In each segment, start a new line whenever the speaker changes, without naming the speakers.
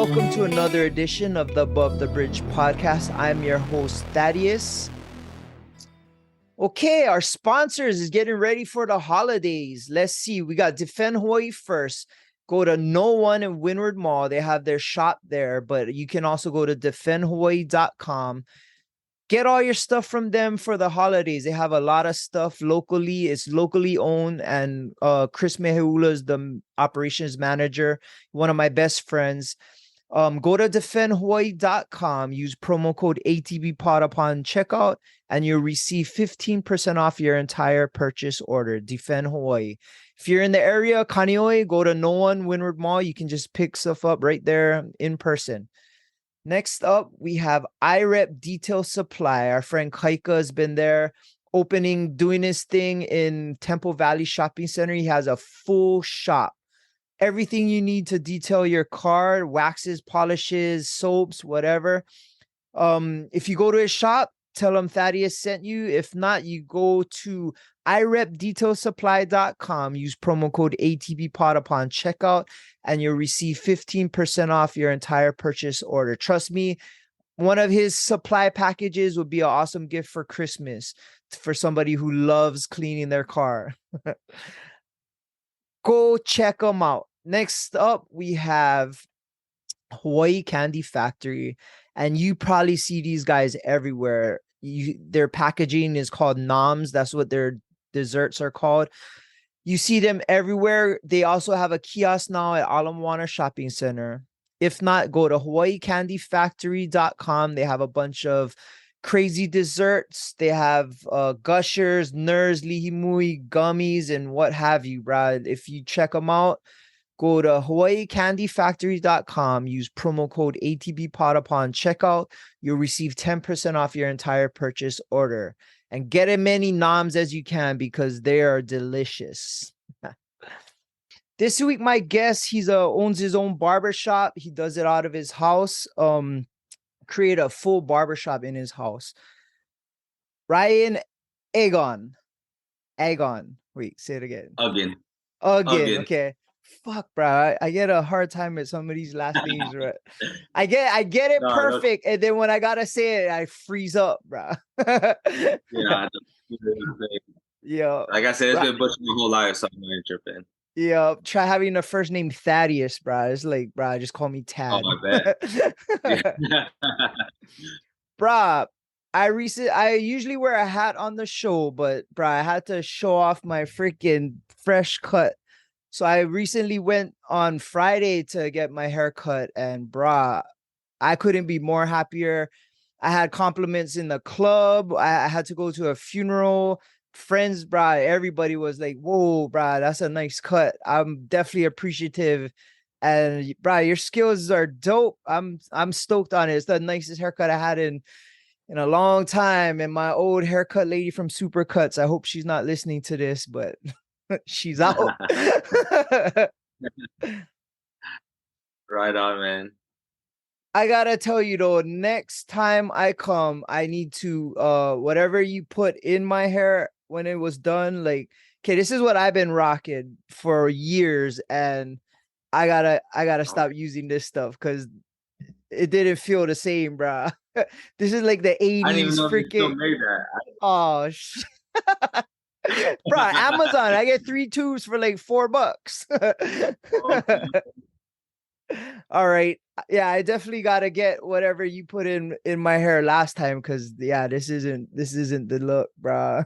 welcome to another edition of the Above the Bridge podcast. I'm your host, Thaddeus. Okay, our sponsors is getting ready for the holidays. Let's see. We got Defend Hawaii first. Go to No One in Windward Mall. They have their shop there, but you can also go to defendhawaii.com. Get all your stuff from them for the holidays. They have a lot of stuff locally. It's locally owned, and Chris Meheula is the operations manager, one of my best friends. Go to defendhawaii.com, use promo code ATBPOD upon checkout, and you'll receive 15% off your entire purchase order. Defend Hawaii. If you're in the area, Kaneohe, go to No One Windward Mall. You can just pick stuff up right there in person. Next up, we have IREP Detail Supply. Our friend Kaika has been there doing his thing in Temple Valley Shopping Center. He has a full shop. Everything you need to detail your car, waxes, polishes, soaps, whatever. If you go to his shop, tell him Thaddeus sent you. If not, you go to irepdetailsupply.com. Use promo code ATBPOD upon checkout, and you'll receive 15% off your entire purchase order. Trust me, one of his supply packages would be an awesome gift for Christmas for somebody who loves cleaning their car. Go check them out. Next up, we have Hawaii Candy Factory, and you probably see these guys everywhere. Their packaging is called noms. That's what their desserts are called. You see them everywhere. They also have a kiosk now at Ala Moana Shopping Center. If not, go to hawaiicandyfactory.com. They have a bunch of crazy desserts. They have gushers, ners, lihimui, gummies, and what have you, Brad. If you check them out, go to hawaiicandyfactory.com. Use promo code ATBPOD upon checkout. You'll receive 10% off your entire purchase order. And get as many noms as you can because they are delicious. This week, my guest, he owns his own barbershop. He does it out of his house. Create a full barbershop in his house. Ryan Augon. Wait, say it again.
Again.
Okay. Fuck, bro. I get a hard time with some of these last names, right? I get it perfect, and then when I gotta say it, I freeze up, bro.
Yeah.
Yeah.
Like I said, it's been butchered my whole life, so I'm not tripping.
Yeah, try having the first name Thaddeus, bro. It's like, bro, just call me Tad.
Oh, my bad.
Bro, I usually wear a hat on the show, but bro, I had to show off my freaking fresh cut. So I recently went on Friday to get my hair cut, and brah, I couldn't be more happier. I had compliments in the club. I had to go to a funeral. Friends, brah, everybody was like, whoa, brah, that's a nice cut. I'm definitely appreciative. And brah, your skills are dope. I'm stoked on it. It's the nicest haircut I had in a long time. And my old haircut lady from Supercuts, I hope she's not listening to this, but she's out.
Right on, man.
I gotta tell you though, next time I come, I need to whatever you put in my hair when it was done, like, okay, this is what I've been rocking for years, and I gotta stop using this stuff because it didn't feel the same, bro. This is like the 80s.
I didn't even know
freaking.
You still made that.
Oh shit. Bro, Amazon, I get 3 tubes for like $4. All right. Yeah, I definitely gotta get whatever you put in my hair last time, because yeah, this isn't the look, bro.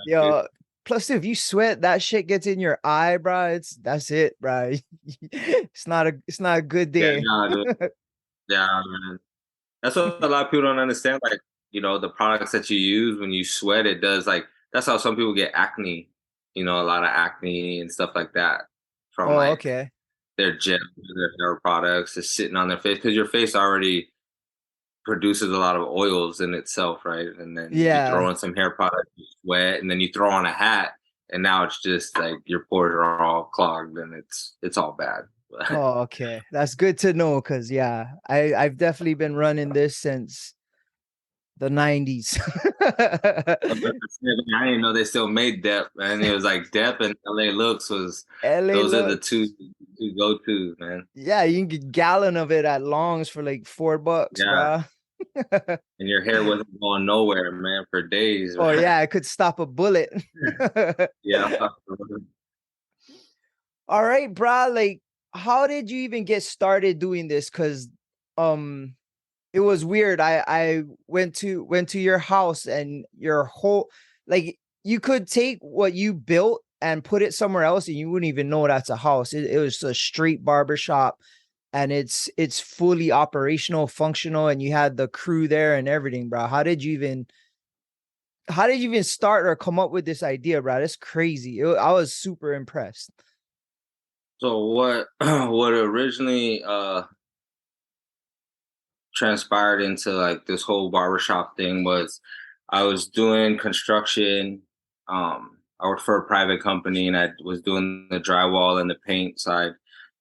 Yo, plus if you sweat, that shit gets in your eye, bro. That's it, bro. It's not a good day.
Yeah, man. That's what a lot of people don't understand. Like, the products that you use when you sweat, it does, like, that's how some people get acne, a lot of acne and stuff like that from
okay.
Their gel, their hair products is sitting on their face, because your face already produces a lot of oils in itself, right? And then you throw in some hair product, you sweat, and then you throw on a hat, and now it's just like your pores are all clogged, and it's all bad.
Oh, okay. That's good to know, because yeah, I've definitely been running this since The 90s.
I didn't know they still made Dep, man. It was like Dep and LA Looks was
LA
those are the two
Looks.
go-tos, man.
Yeah, you can get a gallon of it at Long's for like $4,
Yeah.
bro.
And your hair wasn't going nowhere, man, for days.
Oh
Right?
yeah, it could stop a bullet.
Yeah.
All right, bro. Like, how did you even get started doing this? Because it was weird. I went to your house and your whole, like, you could take what you built and put it somewhere else and you wouldn't even know that's a house. It was a street barbershop and it's fully operational, functional, and you had the crew there and everything, bro. How did you even start or come up with this idea, bro? That's crazy. I was super impressed.
So what originally transpired into like this whole barbershop thing was I was doing construction. I worked for a private company and I was doing the drywall and the paint side.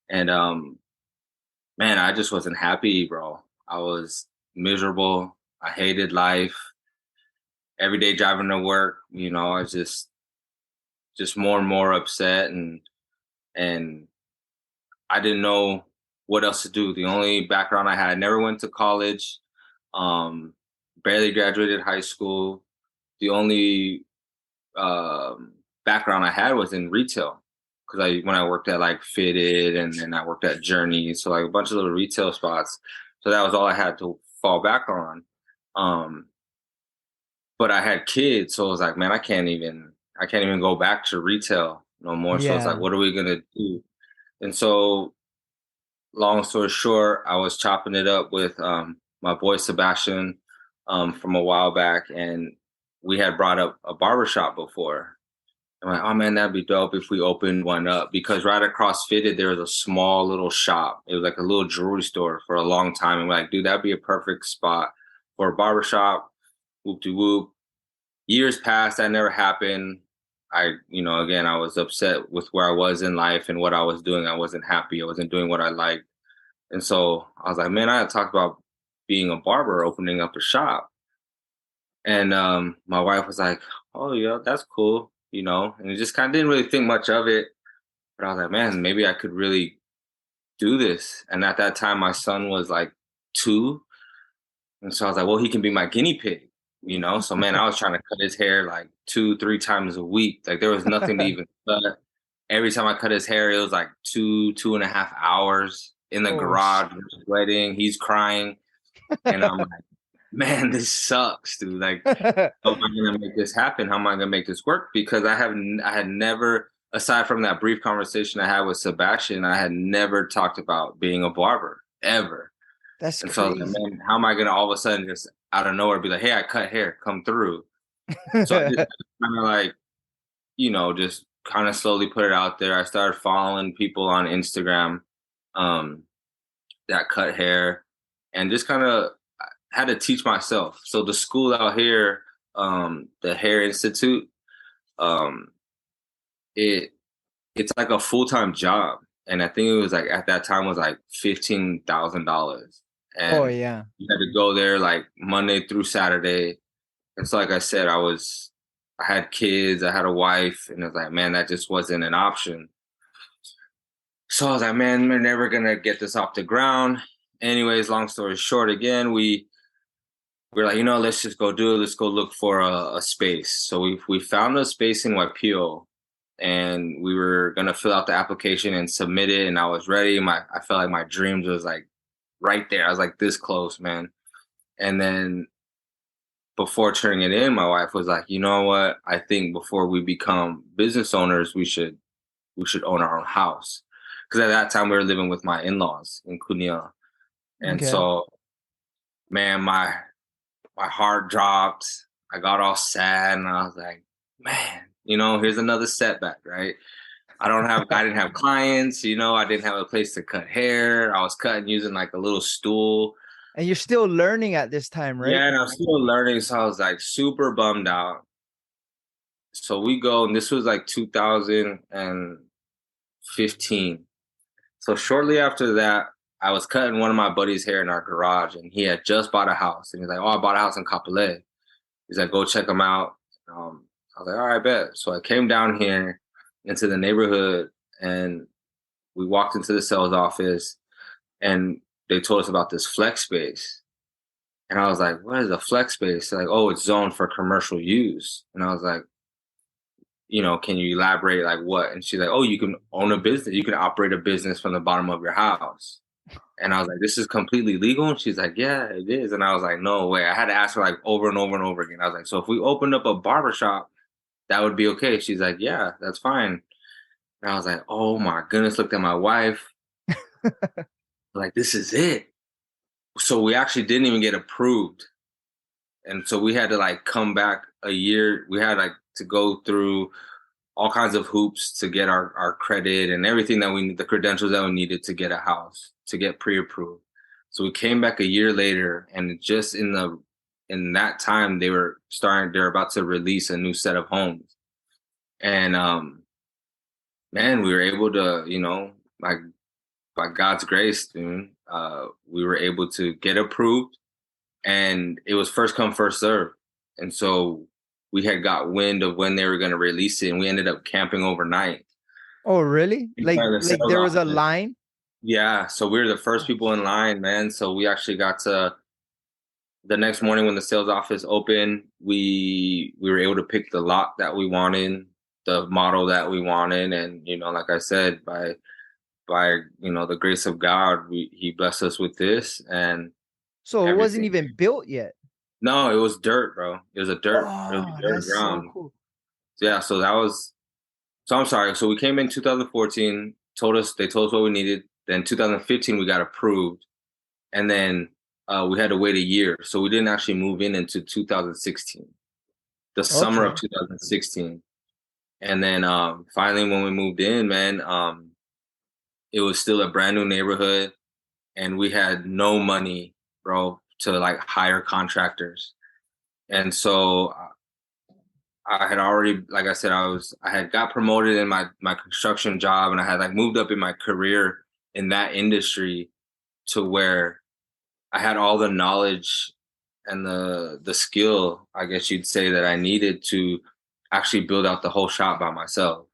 And man, I just wasn't happy, bro. I was miserable. I hated life. Every day driving to work, I was just more and more upset and I didn't know what else to do. The only background I had, I never went to college, um, barely graduated high school. The only background I had was in retail because when I worked at like Fitted and then I worked at Journey, so like a bunch of little retail spots. So that was all I had to fall back on. Um, but I had kids, so I was like, man, I can't even go back to retail no more. So it's like,
Yeah.
what are we gonna do? And so long story short, I was chopping it up with my boy Sebastian from a while back, and we had brought up a barbershop before. I'm like, oh man, that'd be dope if we opened one up because right across Fitted there was a small little shop. It was like a little jewelry store for a long time. And we're like, dude, that'd be a perfect spot for a barbershop. Whoop de whoop. Years passed, that never happened. Again, I was upset with where I was in life and what I was doing. I wasn't happy. I wasn't doing what I liked. And so I was like, man, I had talked about being a barber, opening up a shop. And my wife was like, oh, yeah, that's cool, and it just kind of didn't really think much of it. But I was like, man, maybe I could really do this. And at that time, my son was like 2. And so I was like, well, he can be my guinea pig. So, man, I was trying to cut his hair like 2, 3 times a week. Like there was nothing to even cut. Every time I cut his hair, it was like 2.5 hours in the
Oh,
garage, sweating. He's crying. And I'm like, man, this sucks, dude. Like, how am I gonna make this happen? How am I gonna make this work? Because I had never, aside from that brief conversation I had with Sebastian, I had never talked about being a barber ever.
That's
And so I was like,
crazy.
man, how am I gonna all of a sudden just out of nowhere be like, hey, I cut hair, come through? So I just kind of like, just kind of slowly put it out there. I started following people on Instagram um, that cut hair, and just kind of had to teach myself. So the school out here, the Hair Institute, um, it it's like a full-time job, and I think it was like at that time was like $15,000,
Oh
and
yeah.
you had to go there like Monday through Saturday. And so, like I said, I had kids, I had a wife, and it was like, man, that just wasn't an option. So I was like, man, we're never gonna get this off the ground. Anyways, long story short, again, we're like, let's just go do it. Let's go look for a space. So we found a space in Waipio, and we were gonna fill out the application and submit it. And I was ready. I felt like my dreams was like right there. I was like this close, man. And then before turning it in, my wife was like, you know what? I think before we become business owners, we should own our own house. Because at that time we were living with my in-laws in Cunha. And
Okay.
so, man, my heart dropped. I got all sad and I was like, man, here's another setback, right? I didn't have clients, I didn't have a place to cut hair. I was cutting using like a little stool.
And you're still learning at this time, right?
Yeah, and I was still learning, so I was like super bummed out. So we go, and this was like 2015. So shortly after that, I was cutting one of my buddy's hair in our garage, and he had just bought a house. And he's like, "Oh, I bought a house in Kapolei." He's like, "Go check him out." I was like, "All right, bet." So I came down here into the neighborhood, and we walked into the sales office, and they told us about this flex space. And I was like, "What is a flex space?" They're like, "Oh, it's zoned for commercial use." And I was like, "Can you elaborate, like what?" And she's like, "Oh, you can own a business. You can operate a business from the bottom of your house." And I was like, "This is completely legal?" And she's like, "Yeah, it is." And I was like, "No way." I had to ask her like over and over and over again. I was like, "So if we opened up a barbershop, that would be okay?" She's like, "Yeah, that's fine." And I was like, "Oh my goodness." Looked at my wife, like, this is it. So we actually didn't even get approved. And so we had to like come back a year. We had like to go through all kinds of hoops to get our credit and everything that we need, the credentials that we needed to get a house, to get pre-approved. So we came back a year later, and just in that time they're about to release a new set of homes. And man, we were able to, like by God's grace, dude, we were able to get approved, and it was first come, first serve. And so we had got wind of when they were going to release it, and we ended up camping overnight.
Oh, really? Like there was a line?
Yeah, so we were the first people in line, man. So we actually got to the next morning when the sales office opened, we were able to pick the lot that we wanted, the model that we wanted, and like I said, by the grace of God, he blessed us with this and
So it wasn't
everything.
even built yet.
No, it was dirt, bro. It was
Oh,
a dirt
that's so
ground.
cool.
Yeah, so I'm sorry. So we came in 2014, they told us what we needed. Then 2015 we got approved, and then we had to wait a year. So we didn't actually move in into 2016, the summer of
Okay.
2016. And then finally when we moved in, man, it was still a brand new neighborhood, and we had no money, bro, to like hire contractors. And so I had already, like I said, I had got promoted in my construction job, and I had like moved up in my career in that industry to where I had all the knowledge and the skill, I guess you'd say, that I needed to actually build out the whole shop by myself.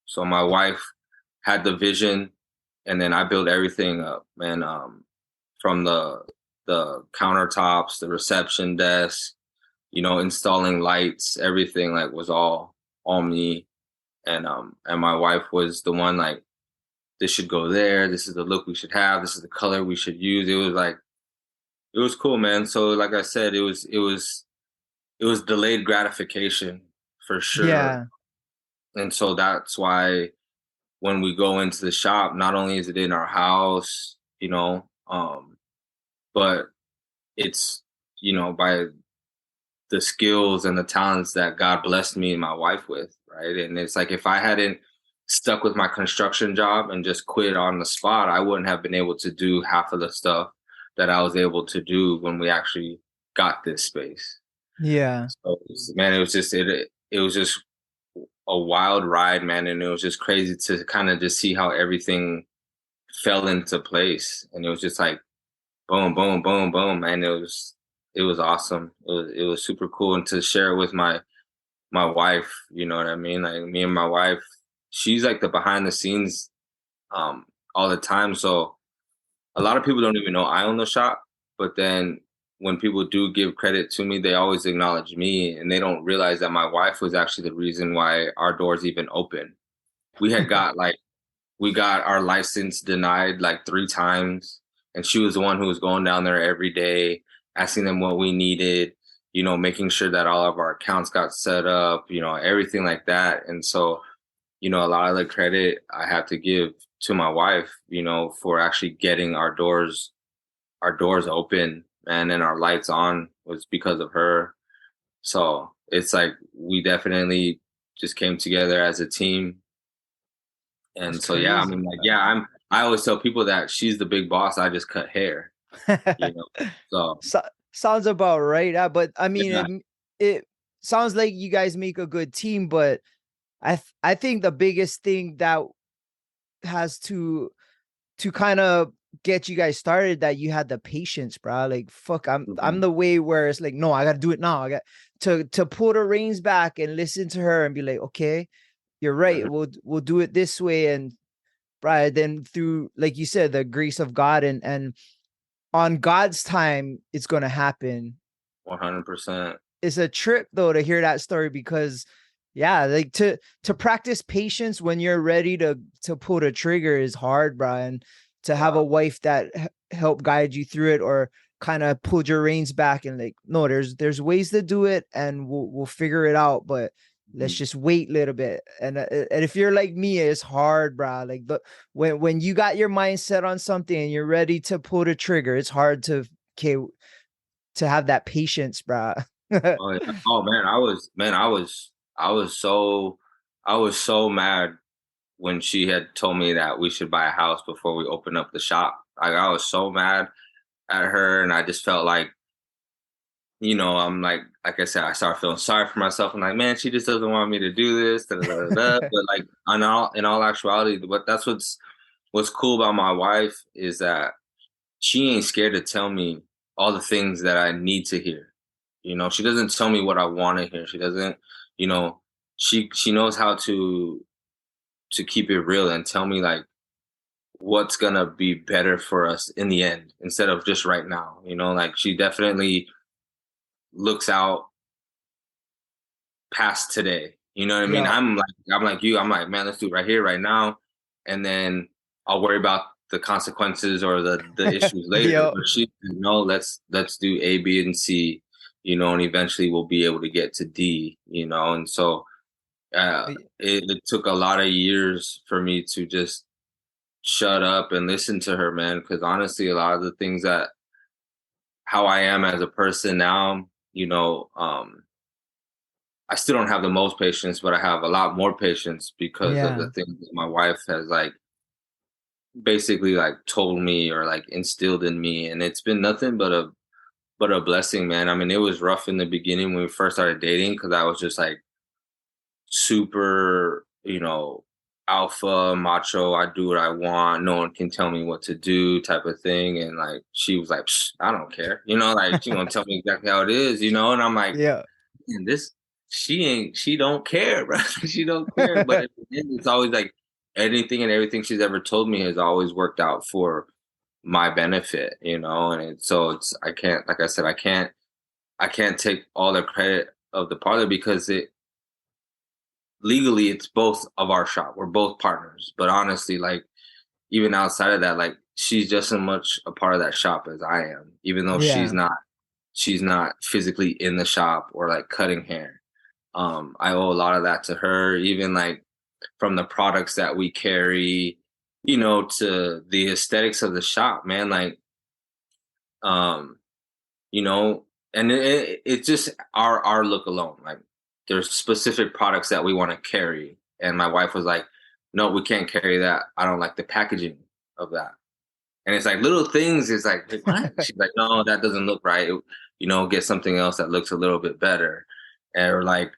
So my wife had the vision, and then I built everything up, man. From the countertops, the reception desk, installing lights, everything like was all me. And my wife was the one like, this should go there, this is the look we should have, this is the color we should use. It was cool, man. So like I said, it was delayed gratification for sure.
Yeah.
And so that's why when we go into the shop, not only is it in our house, but it's, by the skills and the talents that God blessed me and my wife with, right? And it's like if I hadn't stuck with my construction job and just quit on the spot, I wouldn't have been able to do half of the stuff that I was able to do when we actually got this space.
Yeah.
So man, it was just a wild ride, man, and it was just crazy to kind of just see how everything fell into place, and it was just like boom, boom, boom, boom, man. It was awesome. It was super cool, and to share it with my wife, you know what I mean? Like me and my wife, she's like the behind the scenes all the time. So a lot of people don't even know I own the shop, but then when people do give credit to me, they always acknowledge me, and they don't realize that my wife was actually the reason why our doors even open. We had got like we got our license denied like 3 times, and she was the one who was going down there every day, asking them what we needed, making sure that all of our accounts got set up, everything like that. And so, a lot of the credit I have to give to my wife, for actually getting our doors open, and our lights on was because of her. So it's like we definitely just came together as a team.
That's
And so yeah, I
crazy.
mean, like, yeah, I always tell people that she's the big boss, I just cut hair, you know. So
So, sounds about right. But I mean,
yeah.
it sounds like you guys make a good team, but I think the biggest thing that has to kind of get you guys started that you had the patience, bro. Like, fuck, I'm
Mhm.
the way where it's like, no, I gotta do it now. I got to pull the reins back and listen to her and be like, okay, you're right.
Mhm.
We'll do it this way. And right, then through, like you said, the grace of God and on God's time, it's gonna happen.
100%.
It's a trip though to hear that story because yeah, like to practice patience when you're ready to pull the trigger is hard, Brian. To have
Yeah.
a wife that help guide you through it or kind of pulled your reins back and like, no, there's ways to do it and we'll figure it out, but let's
Mhm.
just wait a little bit. And if you're like me, it's hard, bro. Like when you got your mindset on something and you're ready to pull the trigger, it's hard okay, to have that patience, bro.
Oh, yeah. Oh man, I was so mad when she had told me that we should buy a house before we open up the shop. Like I was so mad at her, and I just felt like, I'm like I said, I started feeling sorry for myself. I'm like, man, she just doesn't want me to do this. Da, da, da, da. But like, in all actuality, that's what's cool about my wife is that she ain't scared to tell me all the things that I need to hear. She doesn't tell me what I want to hear. She doesn't, you know, she knows how to keep it real and tell me like what's gonna be better for us in the end instead of just right now. Like she definitely looks out past today. You know what I mean?
Yeah.
I'm like you. I'm like, man, let's do it right here, right now, and then I'll worry about the consequences or the issues later.
Yeah.
But she said, no, let's do A, B, and C. And eventually we'll be able to get to D. And so it took a lot of years for me to just shut up and listen to her, man. Because honestly, a lot of the things that how I am as a person now, I still don't have the most patience, but I have a lot more patience because of the
Yeah.
things that my wife has like basically like told me or like instilled in me. And it's been nothing but a blessing, man. I mean, it was rough in the beginning when we first started dating because I was just like super, alpha macho. I do what I want. No one can tell me what to do, type of thing. And like she was like, "Psh, I don't care. Like she gonna tell me exactly how it is, And I'm like,
Yeah.
and she don't care, bro. She don't care. But at the end, it's always like anything and everything she's ever told me has always worked out for my benefit, and I can't, like I said, I can't take all the credit of the parlor because it legally it's both of our shop. We're both partners. But honestly, like even outside of that, like she's just as much a part of that shop as I am, even though
Yeah.
she's not physically in the shop or like cutting hair. I owe a lot of that to her, even like from the products that we carry, to the aesthetics of the shop, man. Like, um, you know, and it's just our look alone. Like, there's specific products that we want to carry, and my wife was like, "No, we can't carry that. I don't like the packaging of that." And it's like little things. It's like, what? She's like, "No, that doesn't look right. Get something else that looks a little bit better." Or like,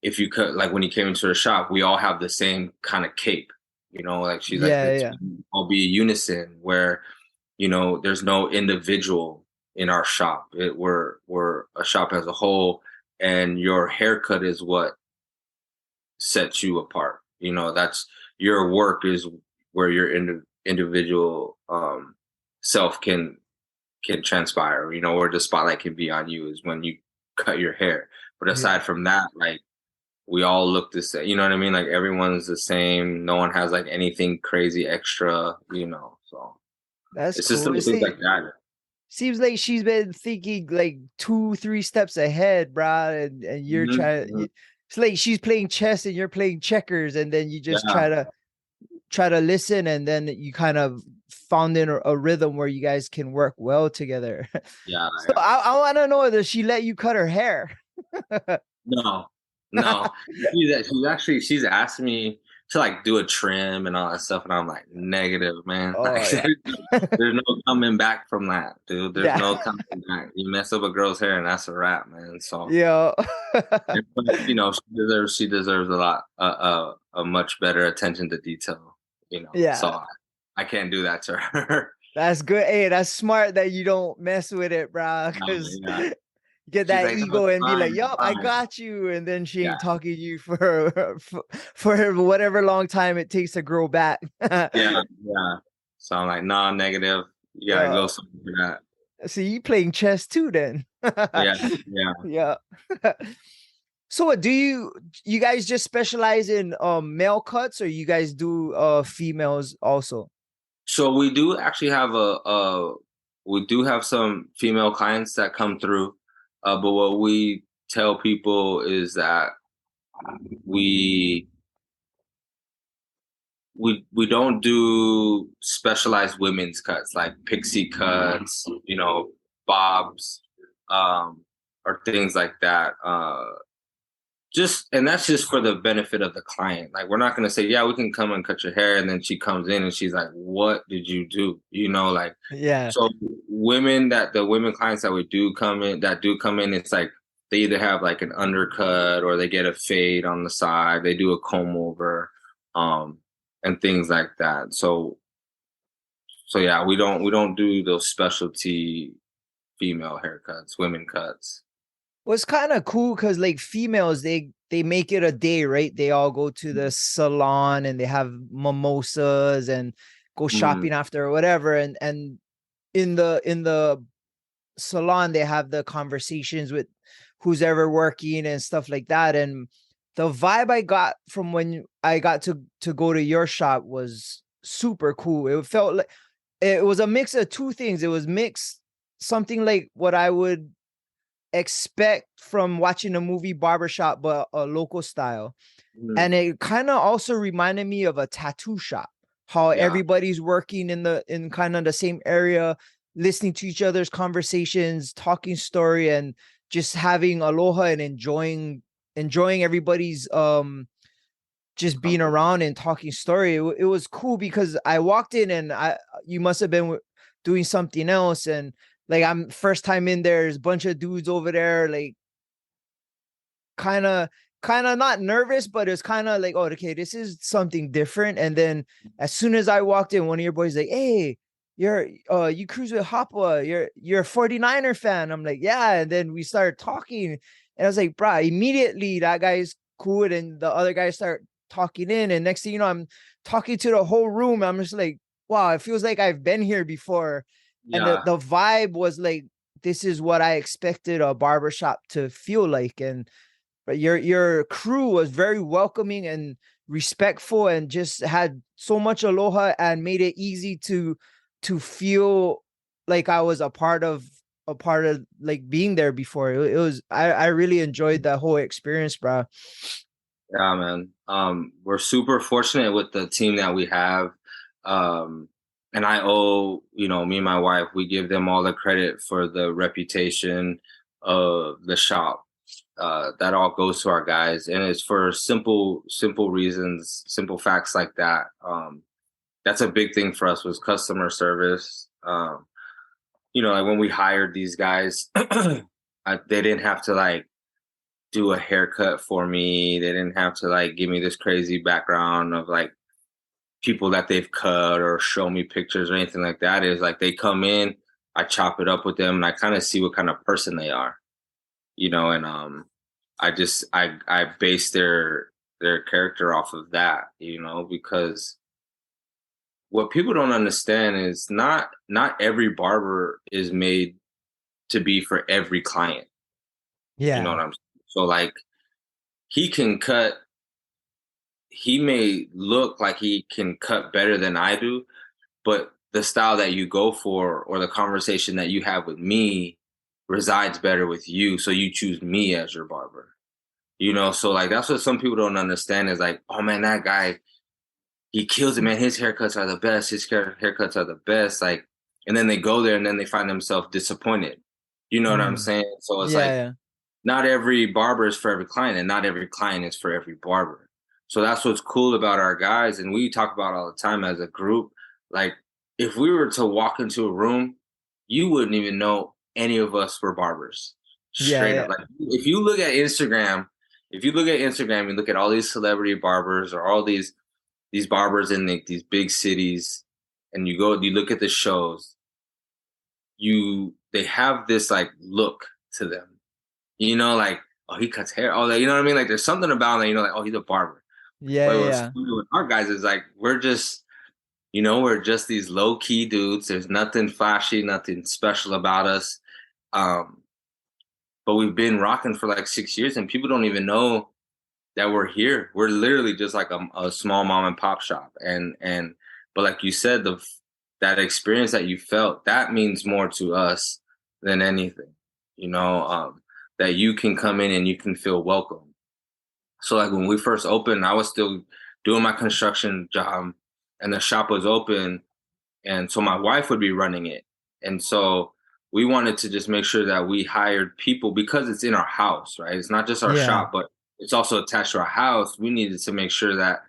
if you could, like when you came into the shop, we all have the same kind of cape. Like she's like,
Yeah.
let's
Yeah.
all be unison where, there's no individual in our shop. We're a shop as a whole, and your haircut is what sets you apart. That's your work is where your individual self can transpire. Where the spotlight can be on you is when you cut your hair. But
Yeah.
aside from that, like we all look the same. You know what I mean? Like everyone's the same. No one has like anything crazy extra. So
That's
it's just
cool.
little things like that.
Seems like she's been thinking like 2, 3 steps ahead, bro. And you're
Mhm,
trying
mhm.
it's like she's playing chess and you're playing checkers, and then you just
Yeah,
try to listen, and then you kind of found in a rhythm where you guys can work well together.
yeah,
So
yeah.
I want to know, does she let you cut her hair?
No, no. She's asked me to like do a trim and all that stuff, and I'm like negative, man.
Oh
Like
yeah.
there's no coming back from that, dude. There's
Yeah.
no coming back. You mess up a girl's hair, and that's a wrap, man. So,
Yeah.
but, she deserves a lot, a much better attention to detail.
Yeah.
So I can't do that to her.
That's good. Hey, that's smart that you don't mess with it, bro.
No,
Because
yeah.
get
She's
that
like, no,
ego
it's
and be
fine,
like,
it's
"Yup, I
fine.
got you," and then she
Yeah,
ain't talking to you for whatever long time it takes to grow back.
yeah, yeah. So I'm like, nah, negative. You gotta
Yeah.
go something for that.
See, you playing chess too, then.
Yeah, yeah.
Yeah. So what you guys just specialize in male cuts, or you guys do females also?
So we do actually have we do have some female clients that come through, but what we tell people is that we we don't do specialized women's cuts like pixie cuts, bobs, um, or things like that. Just and that's just for the benefit of the client. Like we're not gonna say, yeah, we can come and cut your hair, and then she comes in and she's like, "What did you do?" Like
Yeah.
so. The women clients that do come in, it's like they either have like an undercut or they get a fade on the side. They do a comb over, um, and things like that. So yeah, we don't do those specialty female haircuts, women cuts.
Well, it's kind of cool because like females, they make it a day, right? They all go to the salon and they have mimosas and go
Mm,
shopping after or whatever. And in the salon, they have the conversations with who's ever working and stuff like that. And the vibe I got from when I got to go to your shop was super cool. It felt like it was a mix of two things. It was mixed something like what I would expect from watching a movie Barbershop, but a local style.
mm,
And it kind of also reminded me of a tattoo shop, how
yeah.
everybody's working in kind of the same area, listening to each other's conversations, talking story, and just having aloha and enjoying everybody's just being
Company.
around and talking story. It was cool because I walked in and you must have been doing something else, and like I'm first time in there, there's a bunch of dudes over there, like kind of not nervous, but it's kind of like, oh, okay, this is something different. And then as soon as I walked in, one of your boys like, hey, you cruise with Hopwa, you're a 49er fan. I'm like, yeah. And then we started talking, and I was like, bro, immediately that guy's cool, and the other guys start talking in, and next thing you know, I'm talking to the whole room. I'm just like, wow, it feels like I've been here before. And the
Yeah.
the vibe was like, this is what I expected a barbershop to feel like. And but your crew was very welcoming and respectful, and just had so much aloha and made it easy to feel like I was a part of like being there before. It was I really enjoyed that whole experience, bro.
Yeah, man. We're super fortunate with the team that we have. Um, and I owe, me and my wife, we give them all the credit for the reputation of the shop. That all goes to our guys. And it's for simple reasons, simple facts like that. That's a big thing for us was customer service. Like when we hired these guys, they didn't have to like do a haircut for me. They didn't have to like give me this crazy background of like people that they've cut or show me pictures or anything like that. Is like they come in, I chop it up with them, and I kind of see what kind of person they are, and I base their character off of that, because what people don't understand is not every barber is made to be for every client. You know
Yeah.
what I'm saying? So like he can cut he may look like he can cut better than I do, but the style that you go for or the conversation that you have with me resides better with you. So you choose me as your barber. So like that's what some people don't understand is like, oh man, that guy, he kills it, man. His haircuts are the best. His haircuts are the best. Like, and then they go there and then they find themselves disappointed. You know what I'm
Mm.
saying? So it's
Yeah,
like
yeah.
not every barber is for every client, and not every client is for every barber. So that's what's cool about our guys, and we talk about all the time as a group. Like, if we were to walk into a room, you wouldn't even know any of us were barbers.
Yeah,
Straight up.
yeah.
Like, if you look at Instagram, you look at all these celebrity barbers or all these barbers in these big cities, and you look at the shows, they have this like look to them, like, oh, he cuts hair. Oh, you know what I mean? Like there's something about him, like, oh, he's a barber.
Yeah,
But what's
yeah.
funny with our guys is like we're just, we're just these low key dudes. There's nothing flashy, nothing special about us. Um, but we've been rocking for like 6 years, and people don't even know that we're here. We're literally just like a small mom and pop shop. But like you said, that experience that you felt, that means more to us than anything, that you can come in and you can feel welcome. So like when we first opened, I was still doing my construction job and the shop was open. And so my wife would be running it. And so we wanted to just make sure that we hired people because it's in our house, right? It's not just our
Yeah.
shop, but it's also attached to our house. We needed to make sure that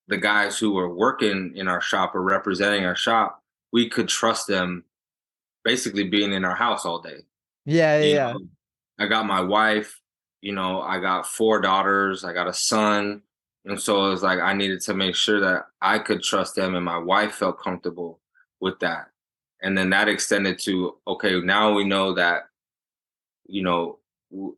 the guys who were working in our shop or representing our shop, we could trust them basically being in our house all day.
Yeah,
You
yeah.
know, I got my wife, I got 4 daughters, I got a son. And so it was like I needed to make sure that I could trust them and my wife felt comfortable with that. And then that extended to, okay, now we know that,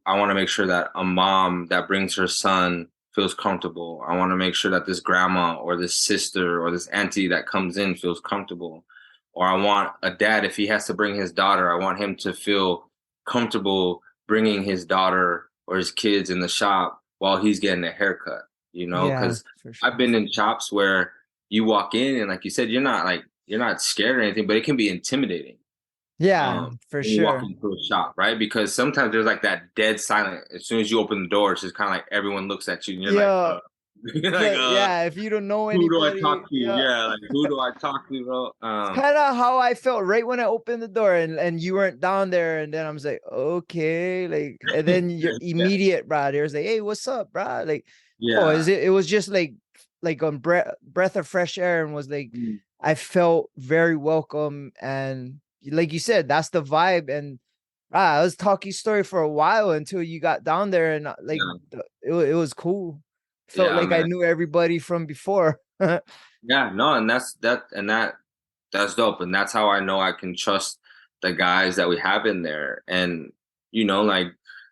I want to make sure that a mom that brings her son feels comfortable. I want to make sure that this grandma or this sister or this auntie that comes in feels comfortable. Or I want a dad, if he has to bring his daughter, I want him to feel comfortable bringing his daughter or his kids in the shop while he's getting a haircut,
Yeah,
because
for sure.
I've been in shops where you walk in and like you said, you're not scared or anything, but it can be intimidating.
Yeah, for
When you walk
sure.
into a shop, right? Because sometimes there's like that dead silent. As soon as you open the door, it's just kind of like everyone looks at you and you're like,
Yeah,
you're like,
yeah, if you don't know
who do I
anybody,
talk to?
yeah.
Yeah, like who do I talk to, bro?
It's kind of how I felt right when I opened the door and you weren't down there. And then I was like, okay, like, and then your
Yeah,
immediate brother was like, hey, what's up, bro? Like, oh,
yeah.
is it was just like on breath of fresh air, and was like,
Mm.
I felt very welcome. And like you said, that's the vibe. And I was talking story for a while until you got down there, and like
Yeah,
it was cool. Felt
yeah,
like I
man.
knew everybody from before.
Yeah, no, and that's dope, and that's how I know I can trust the guys that we have in there. And like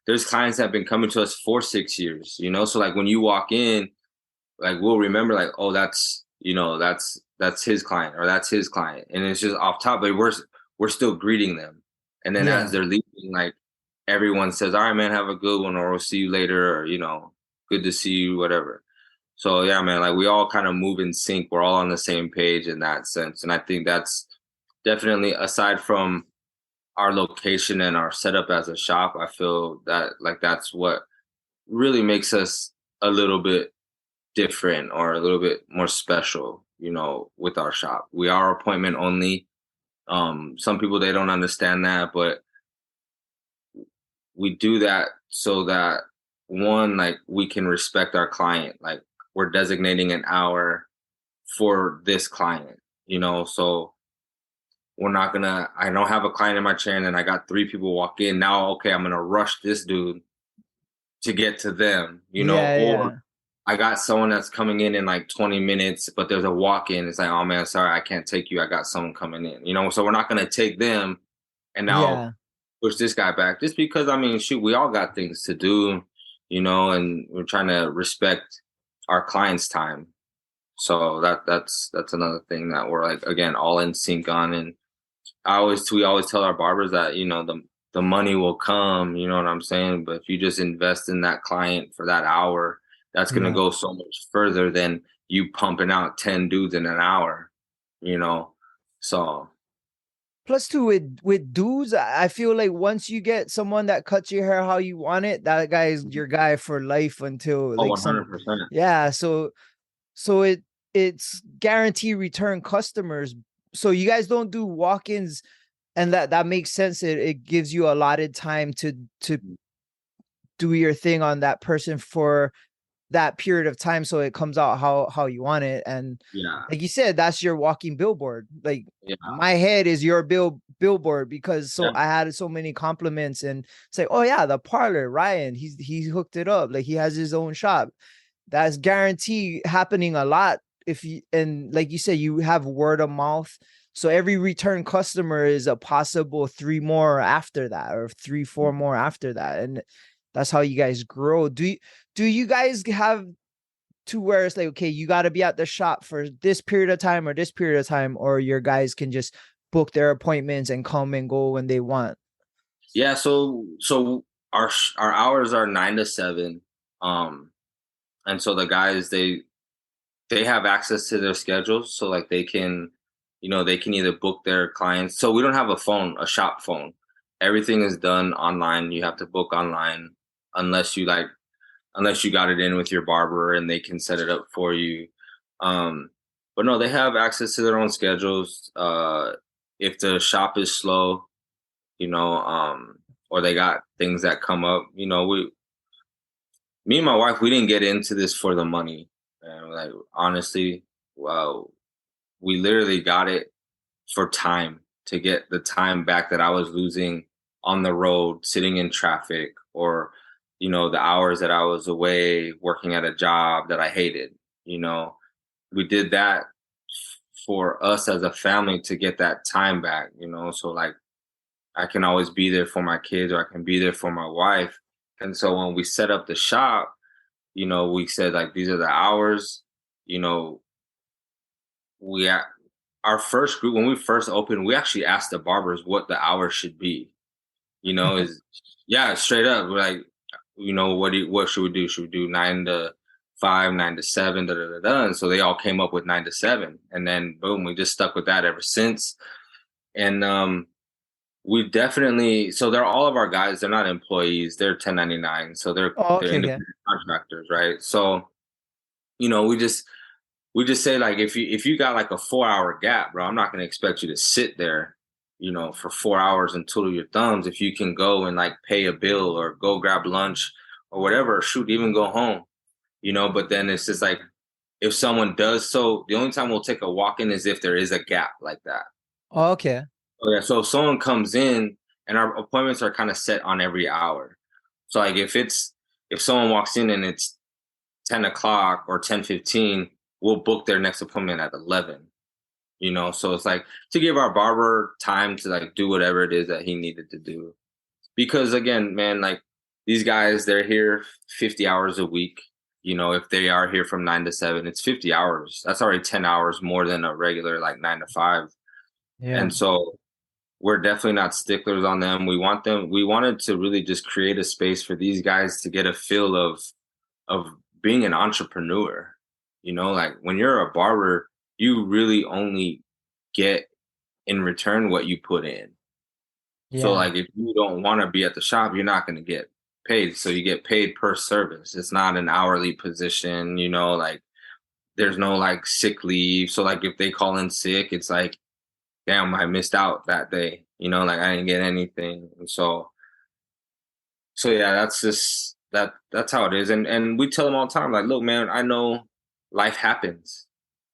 there's clients that have been coming to us for 6 years. So like when you walk in, like we'll remember like, oh, that's his client or that's his client, and it's just off top, but we're still greeting them, and then as
Yeah.
they're leaving, like everyone says, all right, man, have a good one, or we'll see you later, or good to see you, whatever. So yeah, man, like we all kind of move in sync. We're all on the same page in that sense, and I think that's definitely, aside from our location and our setup as a shop, I feel that like that's what really makes us a little bit different or a little bit more special, with our shop. We are appointment only. Some people, they don't understand that, but we do that so that, one, like we can respect our client. Like we're designating an hour for this client, so we're not gonna, I don't have a client in my chair and then I got 3 people walk in. Now, okay, I'm gonna rush this dude to get to them,
Yeah,
or
yeah.
I got someone that's coming in like 20 minutes, but there's a walk-in. It's like, oh man, sorry, I can't take you. I got someone coming in, so we're not going to take them and now
Yeah.
push this guy back just because, I mean, shoot, we all got things to do, and we're trying to respect our clients' time. So that's another thing that we're like, again, all in sync on. And we always tell our barbers that, the money will come, you know what I'm saying? But if you just invest in that client for that hour, that's going to
Yeah.
go so much further than you pumping out 10 dudes in an hour, you know? So,
Plus, too, with dudes, I feel like once you get someone that cuts your hair how you want it, that guy is your guy for life until
oh,
like some.
100%.
Yeah. So it's guaranteed return customers. So you guys don't do walk-ins, and that makes sense. It gives you allotted time to do your thing on that person for that period of time, so it comes out how you want it. And
Yeah.
like you said, that's your walking billboard. Like
Yeah.
my head is your billboard, because
Yeah.
I had so many compliments and say, oh yeah, the parlor Ryan, he's hooked it up, like he has his own shop. That's guaranteed happening a lot. If you, and like you said, you have word of mouth, So every return customer is a possible 3 more after that, or 3, 4 more after that. And that's how you guys grow. Do you guys have to where it's like, okay, you got to be at the shop for this period of time or this period of time, or your guys can just book their appointments and come and go when they want?
Yeah, so our hours are 9 to 7. And so the guys, they have access to their schedules, so like they can, they can either book their clients. So we don't have a shop phone. Everything is done online. You have to book online unless you got it in with your barber and they can set it up for you. But no, they have access to their own schedules. If the shop is slow, or they got things that come up, me and my wife, we didn't get into this for the money. And like, honestly, well, we literally got it for time, to get the time back that I was losing on the road, sitting in traffic, or, the hours that I was away working at a job that I hated. We did that for us as a family to get that time back, so like I can always be there for my kids, or I can be there for my wife. And so when we set up the shop, we said like, these are the hours. You know, our first group, when we first opened, we actually asked the barbers what the hours should be. Is yeah, straight up. We're like, what should we do? Should we do 9 to 5, 9 to 7, da da da da? And so they all came up with 9 to 7, and then boom, we just stuck with that ever since. And we definitely, so they're all of our guys. They're not employees. They're 1099. So they're
Okay,
independent contractors, right? So we just say like, if you got like a 4 hour gap, bro, I'm not gonna expect you to sit there, for 4 hours and twiddle your thumbs. If you can go and like pay a bill or go grab lunch or whatever, or shoot, even go home, But then it's just like, if someone does so, the only time we'll take a walk in is if there is a gap like that.
okay.
Oh, yeah. So if someone comes in, and our appointments are kind of set on every hour. So like if someone walks in and it's 10 o'clock or 10:15, we'll book their next appointment at 11. So it's like to give our barber time to like do whatever it is that he needed to do. Because again, man, like these guys, they're here 50 hours a week. If they are here from 9 to 7, it's 50 hours. That's already 10 hours more than a regular like 9 to 5.
Yeah.
And so we're definitely not sticklers on them. We wanted to really just create a space for these guys to get a feel of being an entrepreneur. Like when you're a barber, you really only get in return what you put in. So
Yeah.
like if you don't want to be at the shop, you're not going to get paid. So you get paid per service. It's not an hourly position, like there's no like sick leave. So like if they call in sick, it's like, damn, I missed out that day. Like I didn't get anything. And so yeah, that's just that's how it is. And we tell them all the time, like, look, man, I know life happens,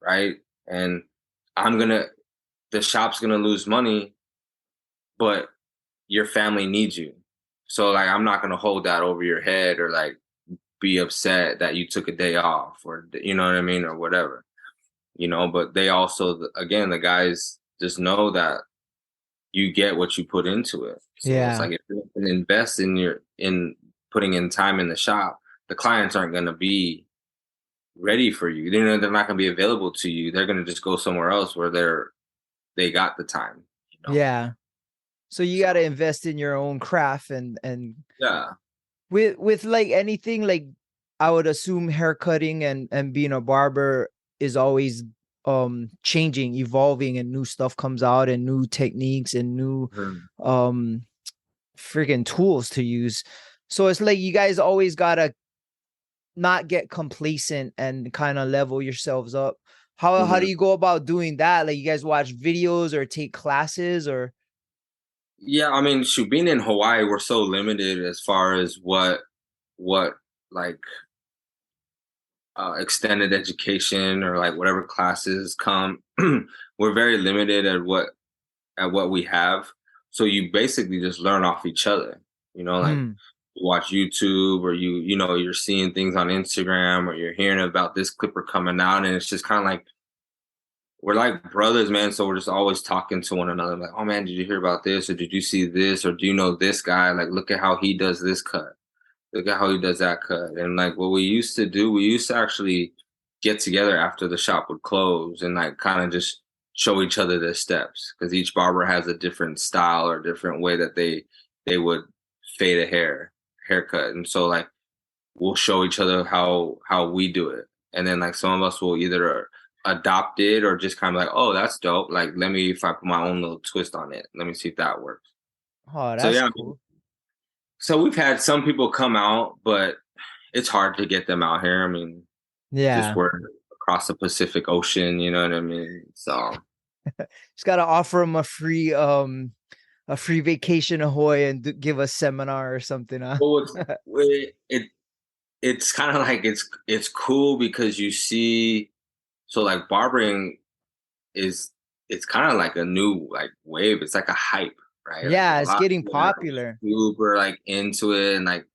right? And the shop's gonna lose money, but your family needs you. So like I'm not gonna hold that over your head, or like be upset that you took a day off, or you know what I mean, or whatever. But they also, again, the guys just know that you get what you put into it. So it's
Yeah.
like, if you can invest in putting in time in the shop, the clients aren't going to be ready for you. They're not going to be available to you. They're going to just go somewhere else where they got the time.
Yeah. So you got to
So
invest in your own craft, and
yeah,
with like anything, like I would assume hair cutting and being a barber is always changing, evolving, and new stuff comes out, and new techniques, and new
Mhm.
um freaking tools to use. So it's like you guys always gotta not get complacent and kind of level yourselves up. How do
Mhm.
you go about doing that? Like you guys watch videos or take classes, or
Yeah. I mean, shoot, being in Hawaii, we're so limited as far as what like extended education or like whatever classes come. We're very limited at what we have. So you basically just learn off each other. Like
hmm,
you watch YouTube, or you're seeing things on Instagram, or you're hearing about this clipper coming out, and it's just kind of like, we're like brothers, man. So we're just always talking to one another. Like, oh man, did you hear about this? Or did you see this? Or do you know this guy? Like, look at how he does this cut. Look at how he does that cut. And like what we used to do, we used to actually get together after the shop would close and like kind of just show each other the steps because each barber has a different style or different way that they would fade a haircut. And so like we'll show each other how we do it. And then like some of us will either adopt it or just kind of like, oh, that's dope. Like let me if I put my own little twist on it. Let me see if that works.
Oh,
So
that's
yeah,
cool.
so we've had some people come out, but it's hard to get them out here. I mean, just
Yeah.
we're across the Pacific Ocean, you know what I mean? So
Just gotta offer them a free vacation to Hawaii and give a seminar or something, huh?
well, it's kind of like it's cool because you see, so like barbering is it's kind of like a new like wave. It's like a hype, right? Like
Yeah,
a
it's
lot of
getting
people are
popular.
super like into it, and like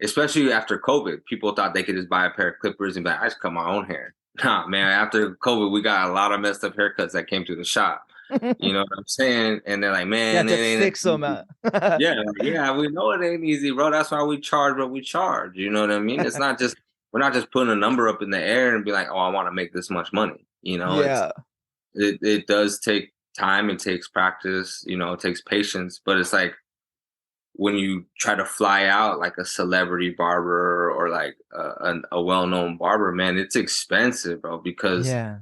especially after COVID, people thought they could just buy a pair of clippers and be like, I just cut my own hair. Nah, man, after COVID, we got a lot of messed up haircuts that came to the shop. You know what I'm saying? And they're like,
You have
man, it
to
ain't
fix them
easy.
out.
Yeah, like, yeah, we know it ain't easy, bro. That's why we charge what we charge. You know what I mean? It's not just we're not just putting a number up in the air and be like, oh, I want to make this much money. You know,
Yeah.
it does take time, it takes practice, you know, it takes patience, but it's like when you try to fly out like a celebrity barber or like a well-known barber, man, it's expensive, bro, because
Yeah.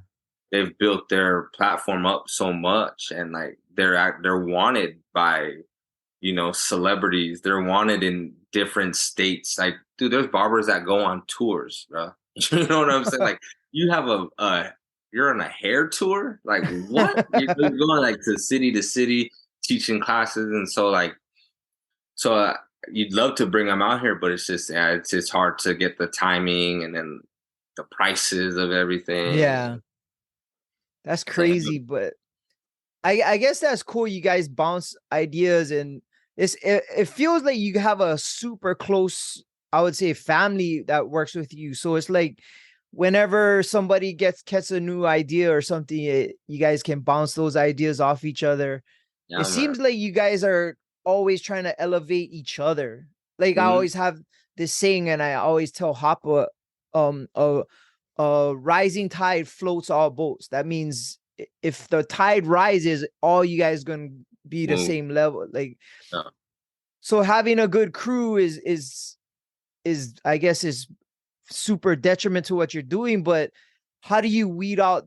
they've built their platform up so much and like they're wanted by celebrities. They're wanted in different states. Like, dude, there's barbers that go on tours, bro. You know what I'm saying? Like, you have you're on a hair tour. Like, what? You're going like to city, teaching classes, and so like, so you'd love to bring them out here, but it's just it's just hard to get the timing and then the prices of
Yeah.
everything.
That's
So,
crazy, but I guess that's cool. You guys bounce ideas and it feels like you have a super close, I would say, family that works with you. So it's like whenever somebody gets a new idea or something, you guys can bounce those ideas off each other. It
yeah, man.
seems like you guys are always trying to elevate each other. Like I
Mhm.
always have this saying, and I always tell Hoppa, um, a rising tide floats all boats. That means if the tide rises, all you guys gonna be the
Move.
same level. Like
Yeah.
so, having a good crew is I guess is super detriment to what you're doing. But how do you weed out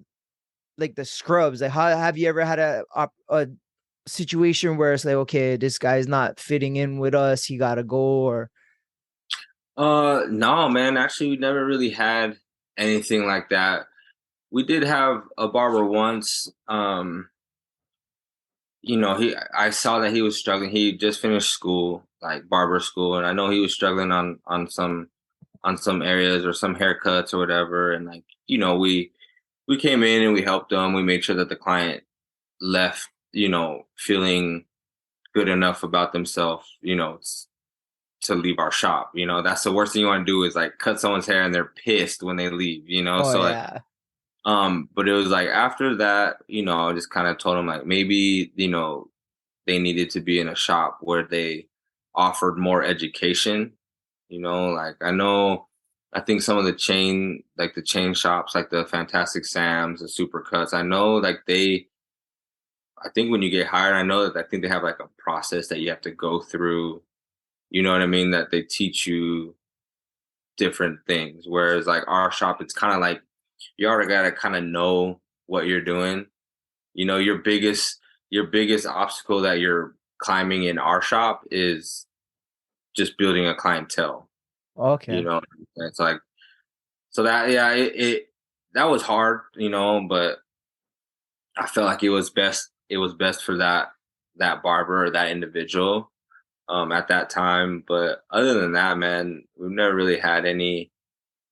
like the scrubs? Like, how have you ever had a situation where it's like, okay, this guy's not fitting in with us, he gotta go, or
No, man. Actually, we never really had anything like that. We did have a barber once. I saw that he was struggling. He just finished school, like barber school, and I know he was struggling on some areas or some haircuts or whatever. And like, we came in and we helped them. We made sure that the client left, feeling good enough about themselves, to leave our shop. That's the worst thing you want to do is like cut someone's hair and they're pissed when they leave.
oh
So like,
yeah,
but it was like after that, I just kind of told them like maybe, they needed to be in a shop where they offered more education. Like I think some of the chain shops, like the Fantastic Sam's, the Supercuts, I know like I think when you get hired, I think they have like a process that you have to go through. You know what I mean? That they teach you different things. Whereas like our shop, it's kind of like you already gotta kind of know what you're doing. Your biggest obstacle that you're climbing in our shop is just building a clientele.
okay,
It's like so that yeah, it that was hard, but I felt like it was best. It was best for that barber or that individual at that time. But other than that, man, we've never really had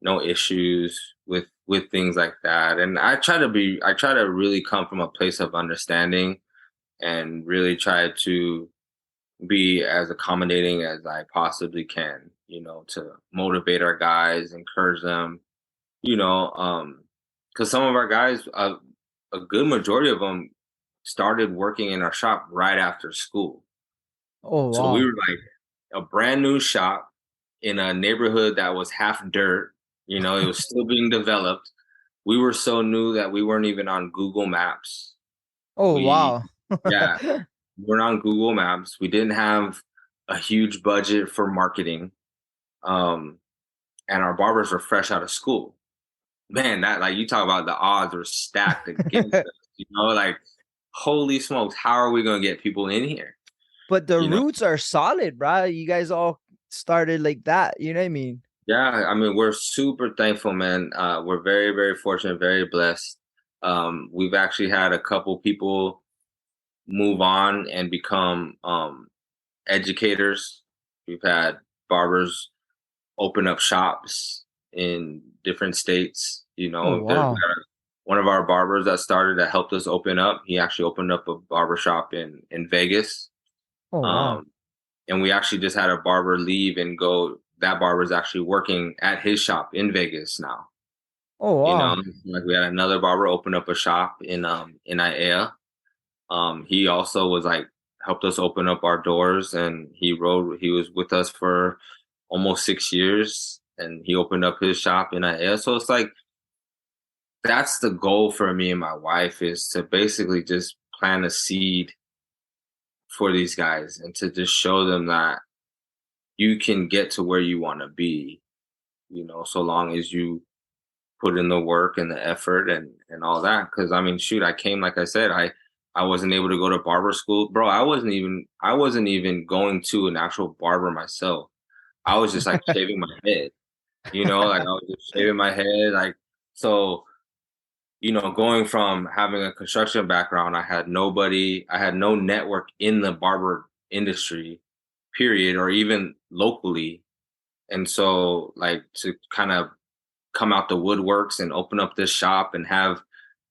no issues with things like that. And I try to really come from a place of understanding and really try to be as accommodating as I possibly can, to motivate our guys, encourage them, because some of our guys, a good majority of them started working in our shop right after school.
Oh
So we
wow.
were like a brand new shop in a neighborhood that was half dirt. You know, it was still being developed. We were so new that we weren't even on Google Maps.
Oh
We,
wow.
yeah, we're on Google Maps. We didn't have a huge budget for marketing. Um, and our barbers were fresh out of school. Man, that like you talk about the odds were stacked against us, you know, like holy smokes, how are we gonna get people in here?
But the
You know?
roots are solid, bro. You guys all started like that. You know what I mean?
Yeah, I mean, we're super thankful, man. We're very, very fortunate, very blessed. We've actually had a couple people move on and become educators. We've had barbers open up shops in different states. You
Oh
know,
wow.
one of our barbers that helped us open up. He actually opened up a barber shop in Vegas.
Oh wow.
Um, and we actually just had a barber leave and go. That barber is actually working at his shop in Vegas now.
Oh
You know,
wow.
like we had another barber open up a shop in IAEA. He also was like helped us open up our doors, and he was with us for almost 6 years, and he opened up his shop in IAEA. So it's like that's the goal for me and my wife, is to basically just plant a seed for these guys and to just show them that you can get to where you want to be, you know, so long as you put in the work and the effort and all that. Because I mean, shoot, I came, like I said, I wasn't able to go to barber school, bro. I wasn't even going to an actual barber myself. I was just like shaving my head, you know, like I was just shaving my head, like so. You know, going from having a construction background, I had no network in the barber industry, period, or even locally. And so, like, to kind of come out the woodworks and open up this shop and have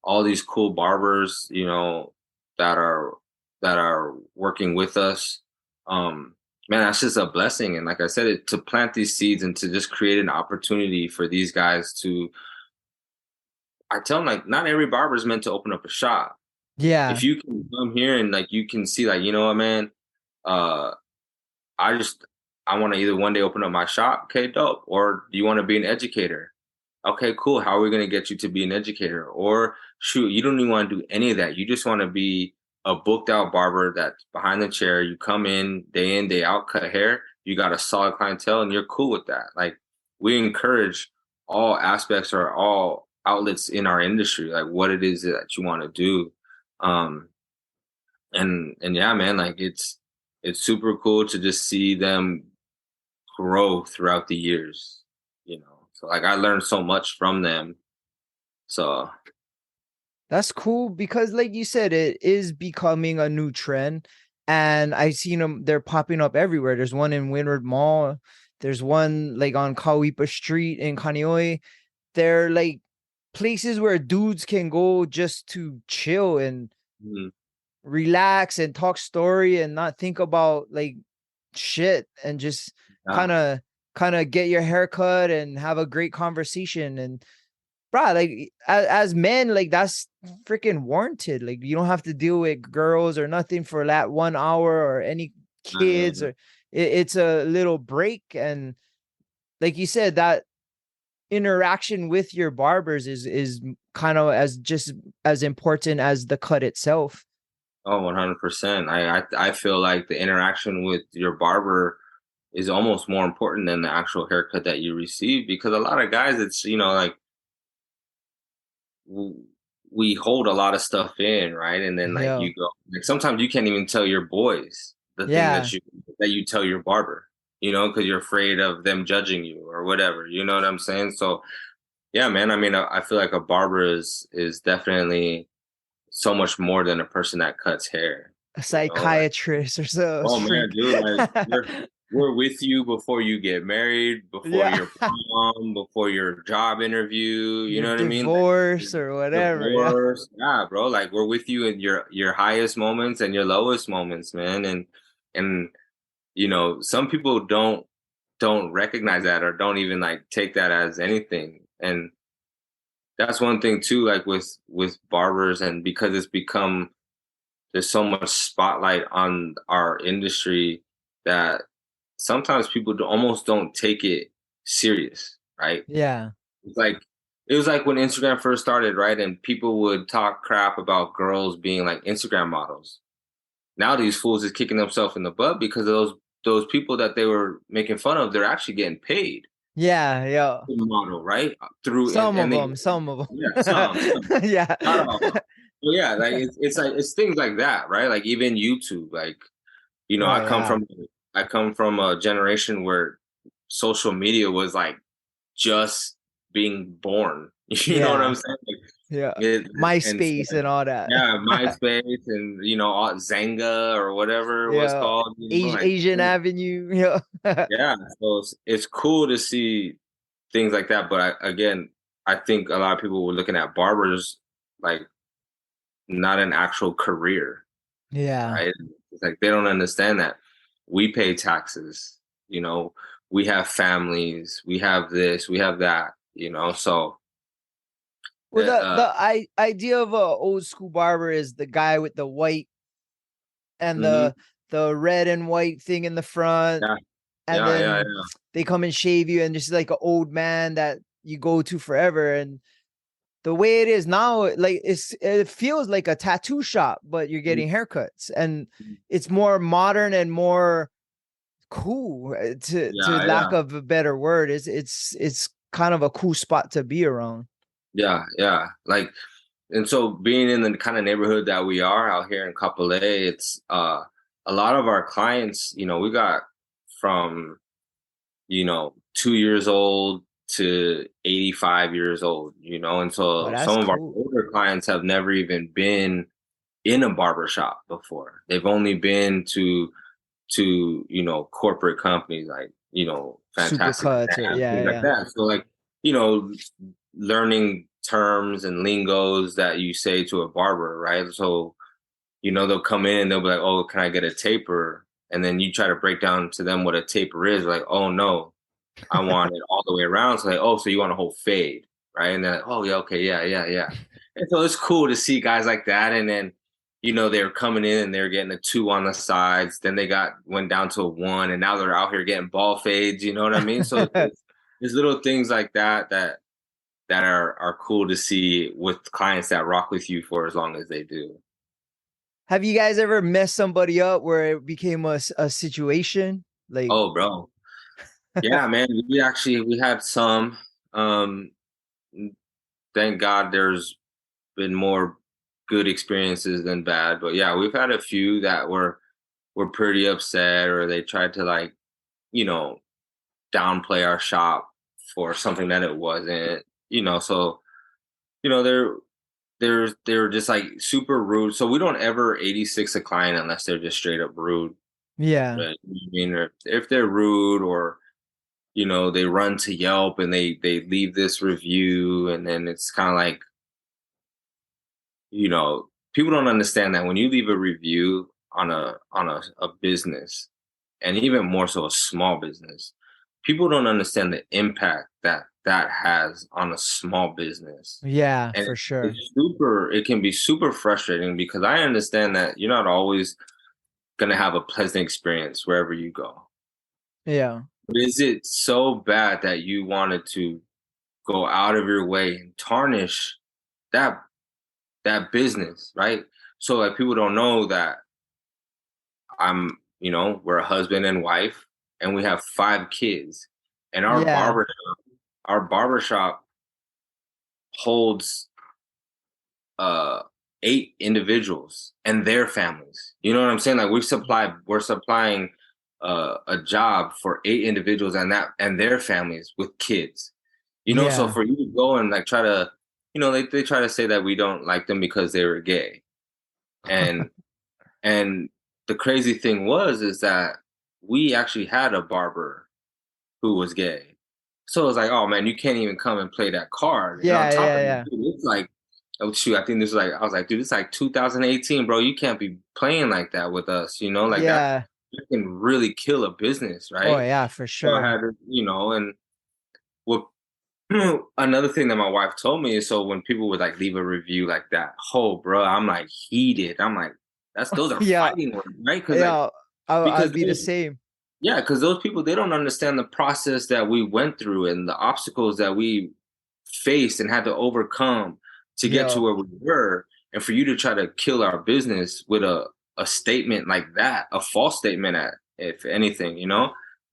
all these cool barbers, you know, that are that are working with us. Um, man, that's just a blessing. And like I said, to plant these seeds and to just create an opportunity for these guys to, I tell them like, not every barber is meant to open up a shop. If
Yeah.
you can come here and like you can see like, you know what, man, uh, I just I want to either one day open up my shop, okay, dope. Or do you want to be an educator? Okay, cool. How are we gonna get you to be an educator? Or shoot, you don't even want to do any of that. You just want to be a booked out barber that's behind the chair. You come in, day out, cut hair. You got a solid clientele, and you're cool with that. Like we encourage all aspects or all outlets in our industry, like what it is that you want to do. Um, and yeah, man, like it's super cool to just see them grow throughout the years, you know. So like I learned so much from them. So
That's cool because, like you said, it is becoming a new trend, and I've seen them. They're popping up everywhere. There's one in Windward Mall. There's one like on Kauipa Street in Kaneohe. They're like places where dudes can go just to chill and
mhm,
relax and talk story and not think about like shit and just
yeah,
kind of get your hair cut and have a great conversation. And bro, like as men, like that's freaking warranted. Like you don't have to deal with girls or nothing for that 1 hour or any kids,
yeah.
or it's a little break. And like you said, that interaction with your barbers is kind of as just as important as the cut itself.
Oh, 100%. I feel like the interaction with your barber is almost more important than the actual haircut that you receive, because a lot of guys, it's, you know, like w- we hold a lot of stuff in, right? And then like
Yeah.
you go, like sometimes you can't even tell your boys the thing
Yeah.
that you tell your barber, you know, because you're afraid of them judging you or whatever. You know what I'm saying? So yeah, man. I mean, I feel like a barber is definitely so much more than a person that cuts hair.
A
You know, like,
psychiatrist or so
oh man,
freak.
dude, like we're with you before you get married, before
Yeah.
your prom, before your job interview. You
Your
know what I mean? Like
divorce or whatever. Yeah.
divorce, yeah, bro. Like we're with you in your highest moments and your lowest moments, man. And you know, some people don't recognize that or don't even like take that as anything. And that's one thing too, like with barbers, and because it's become there's so much spotlight on our industry that sometimes people almost don't take it serious, right?
Yeah.
It's like it was like when Instagram first started, right? And people would talk crap about girls being like Instagram models. Now these fools is kicking themselves in the butt because those people that they were making fun of, they're actually getting paid
Yeah, yeah.
to model, right? Through
Some
and
of
they
them, some of
yeah,
them. Yeah.
not all. But yeah, like it's like it's things like that, right? Like even YouTube, like
Oh yeah.
I come from a generation where social media was like just being born. You know what I'm
Yeah.
saying?
Yeah.
It, and so,
MySpace and all that.
yeah, MySpace and all Zanga or whatever it was
Yeah.
called. Like
Asian Avenue. Yeah.
yeah, so it's cool to see things like that. But again, I think a lot of people were looking at barbers like not an actual career,
Yeah.
right? It's like they don't understand that we pay taxes, we have families, we have this, we have that, so
Well,
uh,
idea of a old school barber is the guy with the white and
mhm,
the red and white thing in the front,
yeah,
and
yeah, yeah,
then they come and shave you, and just like an old man that you go to forever. And the way it is now, like it feels like a tattoo shop, but you're
yeah.
getting haircuts, and it's more modern and more cool. To
Yeah,
lack
yeah,
of a better word, it's kind of a cool spot to be around.
yeah, yeah. Like, and so being in the kind of neighborhood that we are out here in Kapolei, it's a lot of our clients, we got from 2 years old to 85 years old, and
Oh,
so
that's
some of our
cool.
older clients have never even been in a barber shop before. They've only been to corporate companies like
Super
Fantastic
cuts, or
Exam, things
yeah,
like
yeah.
that. So like you know learning terms and lingos that you say to a barber, right? So they'll come in and they'll be like, oh, can I get a taper? And then you try to break down to them what a taper is, like, oh no, I want it all the way around. So like, oh, so you want a whole fade, right? And then like, oh yeah, okay, yeah, yeah, yeah. And so it's cool to see guys like that. And then they're coming in and they're getting a 2 on the sides. Then they went down to a 1, and now they're out here getting ball fades. You know what I mean? So there's little things like that are cool to see with clients that rock with you for as long as they do.
Have you guys ever messed somebody up where it became a situation? Like,
Oh, bro. Yeah, man. We had some. Um, thank God there's been more good experiences than bad. But yeah, we've had a few that were pretty upset, or they tried to like, you know, downplay our shop for something that it wasn't. So they're just like super rude. So we don't ever 86 a client unless they're just straight up rude.
yeah.
Right? I mean, or if they're rude, or they run to Yelp and they leave this review, and then it's kind of like, people don't understand that when you leave a review on a business, and even more so a small business, people don't understand the impact that has on a small business.
Yeah,
And
for sure.
it can be super frustrating because I understand that you're not always going to have a pleasant experience wherever you go.
Yeah.
But is it so bad that you wanted to go out of your way and tarnish that business, right? So like people don't know that we're a husband and wife, and we have 5 kids, and
Yeah.
our barbershop holds 8 individuals and their families. You know what I'm saying? Like we're supplying a job for 8 individuals and their families with kids. So
Yeah.
for you to go and like try to, they try to say that we don't like them because they were gay. And and the crazy thing is that we actually had a barber who was gay. So it was like, oh man, you can't even come and play that card. And on
Yeah,
top
yeah,
of it,
yeah.
dude, it's like, oh shoot, I think this was like, I was like, dude, it's like 2018, bro. You can't be playing like that with us, like that
Yeah.
can really kill a business,
Oh
right?
yeah, for
So I
sure.
had to, and what Another thing that my wife told me is, so when people would like leave a review like that, oh bro, I'm like heated. I'm like, those are
Yeah,
fighting words, right? Because like
yeah,
because
I'd be the same.
yeah, because those people, they don't understand the process that we went through and the obstacles that we faced and had to overcome to get to
Yeah,
where we were. And for you to try to kill our business with a statement like that, a false statement, if anything,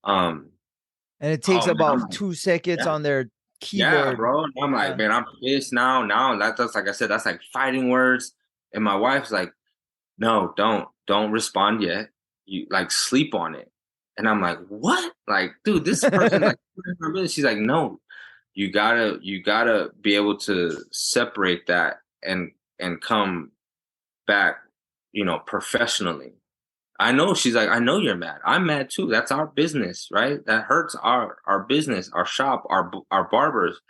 um,
and it takes
oh man, I'm
about
like,
2 seconds
yeah,
on their
yeah,
keyboard.
bro. And I'm like,
Yeah.
man, I'm pissed now. Now that's like I said, that's like fighting words. And my wife's like, no, don't respond yet. You like sleep on it. And I'm like, what? Like, dude, this person like she's like, no, you gotta be able to separate that and come back, professionally. I know she's like, I know you're mad. I'm mad too. That's our business, right? That hurts our business, our shop, our barbers.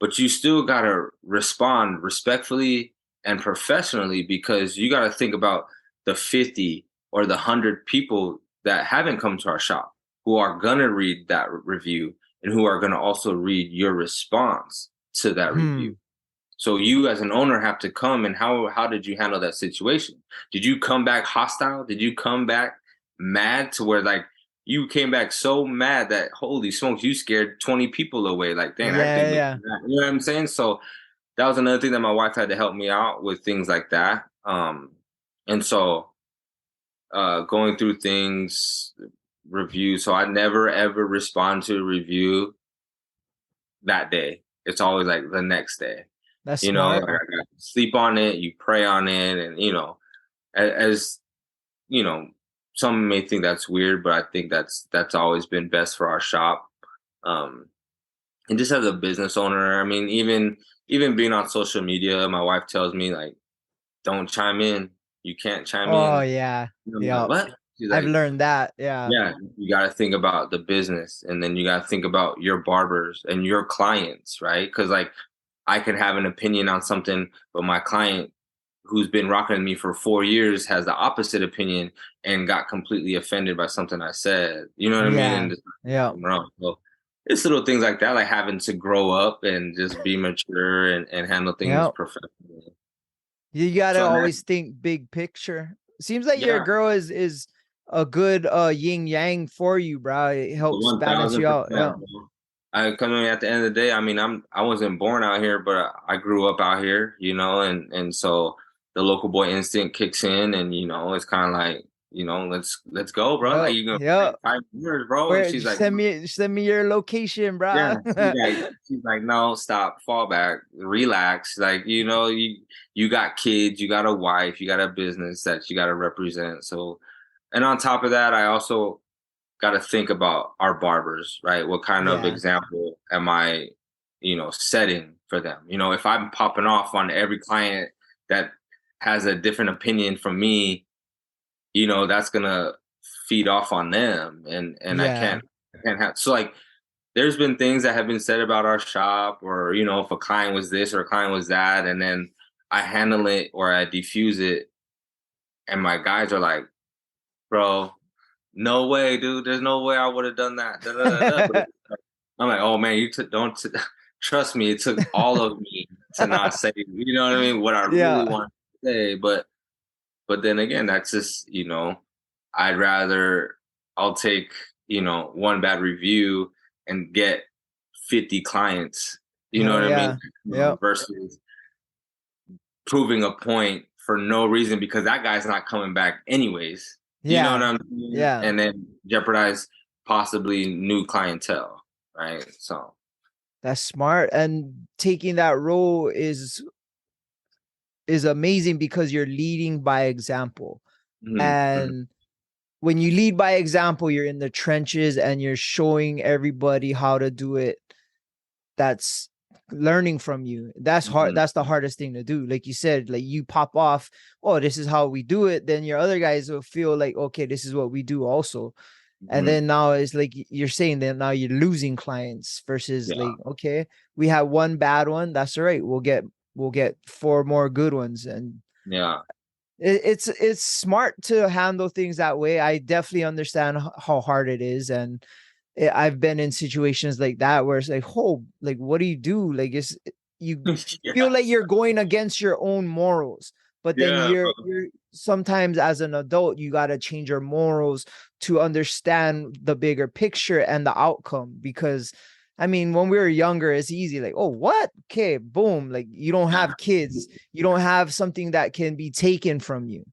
But you still gotta respond respectfully and professionally because you gotta think about the 50 or the 100 people that haven't come to our shop who are gonna read that review and who are gonna also read your response to that
Hmm.
review. So you as an owner have to come, and how did you handle that situation? Did you come back hostile? Did you come back mad to where like you came back so mad that holy smokes, you scared 20 people away? Like, dang, I
Yeah,
can't believe
yeah.
that. You know what I'm saying? So that was another thing that my wife had to help me out with, things like that. And so going through things, review. So I never ever respond to a review that day. It's always like the next day.
That's
Like
smart.
I got to sleep on it, you pray on it, and as you know, some may think that's weird, but I think that's always been best for our shop. Um, and just as a business owner, I mean, even being on social media, my wife tells me like, don't chime in. You can't chime
Oh
in.
yeah.
And I'm like,
Yeah.
what? She's
I've
like,
learned that. Yeah.
yeah, you got to think about the business, and then you got to think about your barbers and your clients, right? Because like I can have an opinion on something, but my client who's been rocking with me for 4 years has the opposite opinion and got completely offended by something I said. You know what I mean?
Yeah.
And just
Yeah.
wrong. So it's little things like that, like having to grow up and just be mature and handle things
Yeah.
professionally.
You gotta
So
always think big picture. Seems like your
yeah,
girl is a good yin yang for you, bro. It helps
one
balance
thousand
you out.
percent.
Yeah.
Bro. I come in at the end of the day. I mean, I wasn't born out here, but I grew up out here, and so the local boy instinct kicks in, and it's kind of like, let's go, bro. Like
Yep.
you gonna
Yep.
5 years, bro, and
Where
she's like,
send me your location,
yeah,
bro.
she's like, no, stop, fall back, relax. Like, you got kids, you got a wife, you got a business that you got to represent. So, and on top of that, I also got to think about our barbers, right? What kind of
Yeah.
example am I, setting for them? If I'm popping off on every client that has a different opinion from me, that's gonna feed off on them, and
Yeah.
I can't have. So like, there's been things that have been said about our shop, or if a client was this or a client was that, and then I handle it or I diffuse it, and my guys are like, bro, no way, dude. There's no way I would have done that. Da, da, da, da. But I'm like, oh man, you took don't trust me. It took all of me to not say, you know what I mean, what I really
Yeah.
want to say. But then again, that's just I'd rather I'll take one bad review and get 50 clients. You know
Hell
what I mean?
yeah. Yep.
Versus proving a point for no reason because that guy's not coming back anyways. You know what
Yeah.
I'm saying?
Yeah.
And then jeopardize possibly new clientele, right? So
That's smart. And taking that role is amazing because you're leading by example.
mhm, mhm.
And when you lead by example, you're in the trenches and you're showing everybody how to do it. That's learning from you. That's hard.
Mhm,
That's the hardest thing to do. Like you said, like you pop off, oh, this is how we do it. Then your other guys will feel like, okay, this is what we do also. And
mhm.
then now it's like you're saying that now you're losing clients versus
Yeah,
like, okay, we have one bad one. That's all right. We'll get four more good ones. And
yeah,
it's smart to handle things that way. I definitely understand how hard it is. And I've been in situations like that where it's like, oh, like what do you do? Like you feel
Yeah.
like you're going against your own morals, but then
Yeah,
you're sometimes as an adult you got to change your morals to understand the bigger picture and the outcome. Because I mean, when we were younger, it's easy, like, oh, what? Okay, boom. Like you don't
yeah.
have kids, you don't have something that can be taken from you.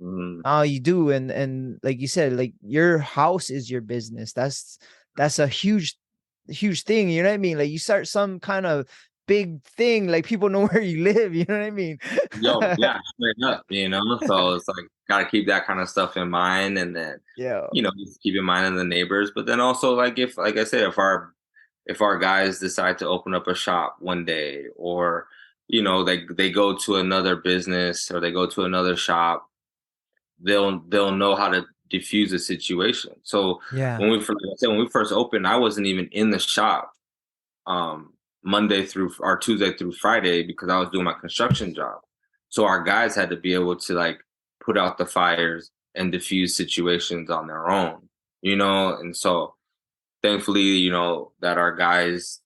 Mm.
You do, and like you said, like your house is your business. That's a huge thing. You know what I mean? Like you start some kind of big thing, like people know where you live. You know what I mean?
Yo, yeah, straight up, you know. So it's like gotta keep that kind of stuff in mind, and then
Yeah,
just keep in mind of the neighbors. But then also, like if, like I said, if our guys decide to open up a shop one day, or they go to another business or they go to another shop, they'll know how to diffuse a situation. So
yeah,
when we first opened, I wasn't even in the shop um Monday through or Tuesday through Friday because I was doing my construction job. So our guys had to be able to like put out the fires and diffuse situations on their own, and so thankfully, that our guys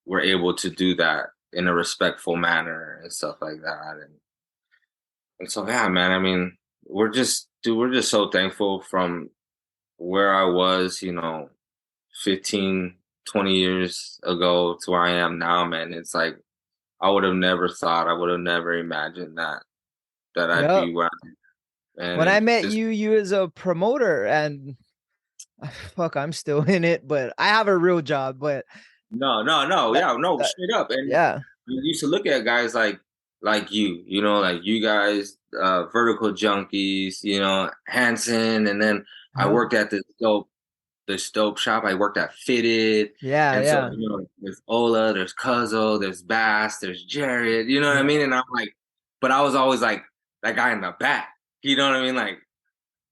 were able to do that in a respectful manner and stuff like that. And so yeah, man, I mean, we're just so thankful from where I was, 15, 20 years ago to where I am now, man. It's like I would have never thought, I would have never imagined that I'd
yeah.
be where and
When I
it
met
just
you, you as a promoter, and fuck, I'm still in it, but I have a real job. But
no,
that,
yeah, no,
that
straight up. And
yeah,
I used to look at guys like like you guys, vertical junkies, Hanson, and then I
uh-huh.
worked at the dope shop. I worked at Fitted.
Yeah,
And so,
yeah,
there's Ola, there's Cuzzo, there's Bass, there's Jared, you know what I mean?
yeah.
And I'm like, but I was always like that guy in the back. You know what I mean? Like,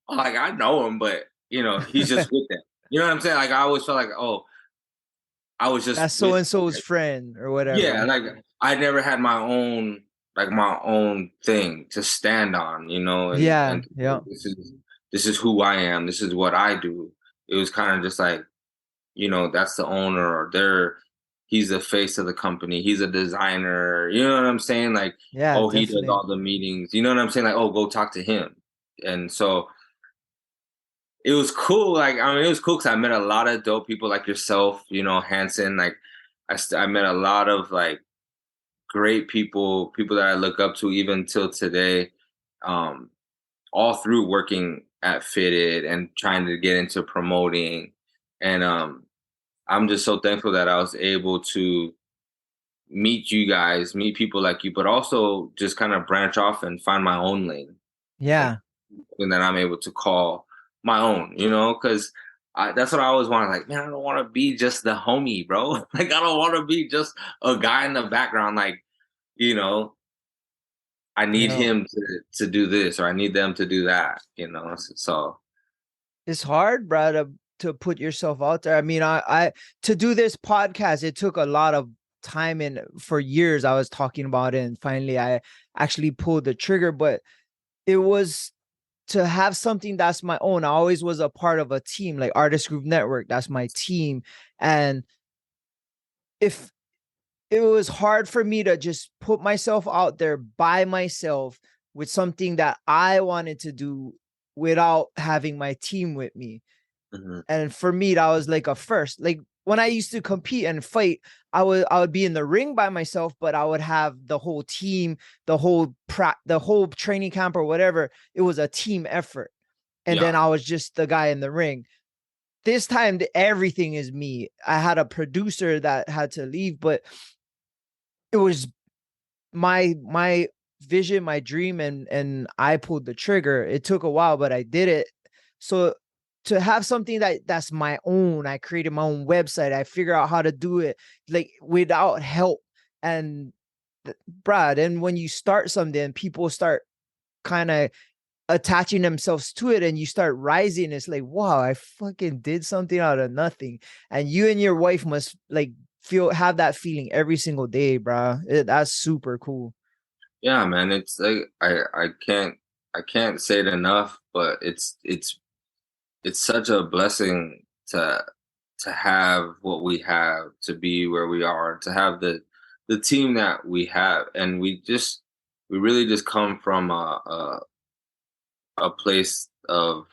oh, like I know him, but he's just with them. You know what I'm saying? Like I always felt like, oh, I was just
That's so
with
and so's friend or
yeah,
whatever.
like I never had my own thing to stand on,
Yeah,
and
yeah,
this is who I am. This is what I do. It was kind of just like, that's the owner or he's the face of the company. He's a designer. You know what I'm saying? Like,
yeah,
oh, he does
definitely.
all the meetings. You know what I'm saying? Like, oh, go talk to him. And so it was cool. Like, I mean, it was cool because I met a lot of dope people like yourself, Hanson. Like, I met a lot of like great people that I look up to even till today. Um, all through working at Fitted and trying to get into promoting. And I'm just so thankful that I was able to meet people like you, but also just kind of branch off and find my own lane and,
Yeah.
and that I'm able to call my own, because that's what I always wanted. Like, man, I don't want to be just the homie, bro. Like, I don't want to be just a guy in the background. Like, you know, I need
Yeah.
him to do this or I need them to do that, So
It's hard, bro, to put yourself out there. I mean, I to do this podcast, it took a lot of time, and for years I was talking about it, and finally I actually pulled the trigger. But it was to have something that's my own. I always was a part of a team, like Artist Group Network. That's my team. And if it was hard for me to just put myself out there by myself with something that I wanted to do without having my team with me.
mhm.
And for me, that was like a first. Like when I used to compete and fight, I would be in the ring by myself, but I would have the whole team, the whole training camp or whatever. It was a team effort. And then
Yeah.
I was just the guy in the ring. This time everything is me. I had a producer that had to leave, but it was my vision, my dream, and I pulled the trigger. It took a while, but I did it. So to have something that's my own, I created my own website. I figure out how to do it like without help. And Brad, and when you start something, people start kind of attaching themselves to it and you start rising. It's like, wow, I fucking did something out of nothing. And you and your wife must like have that feeling every single day, bro. That's super cool.
Yeah, man. It's like I can't say it enough, but it's such a blessing to have what we have, to be where we are, to have the team that we have, and we really just come from a place of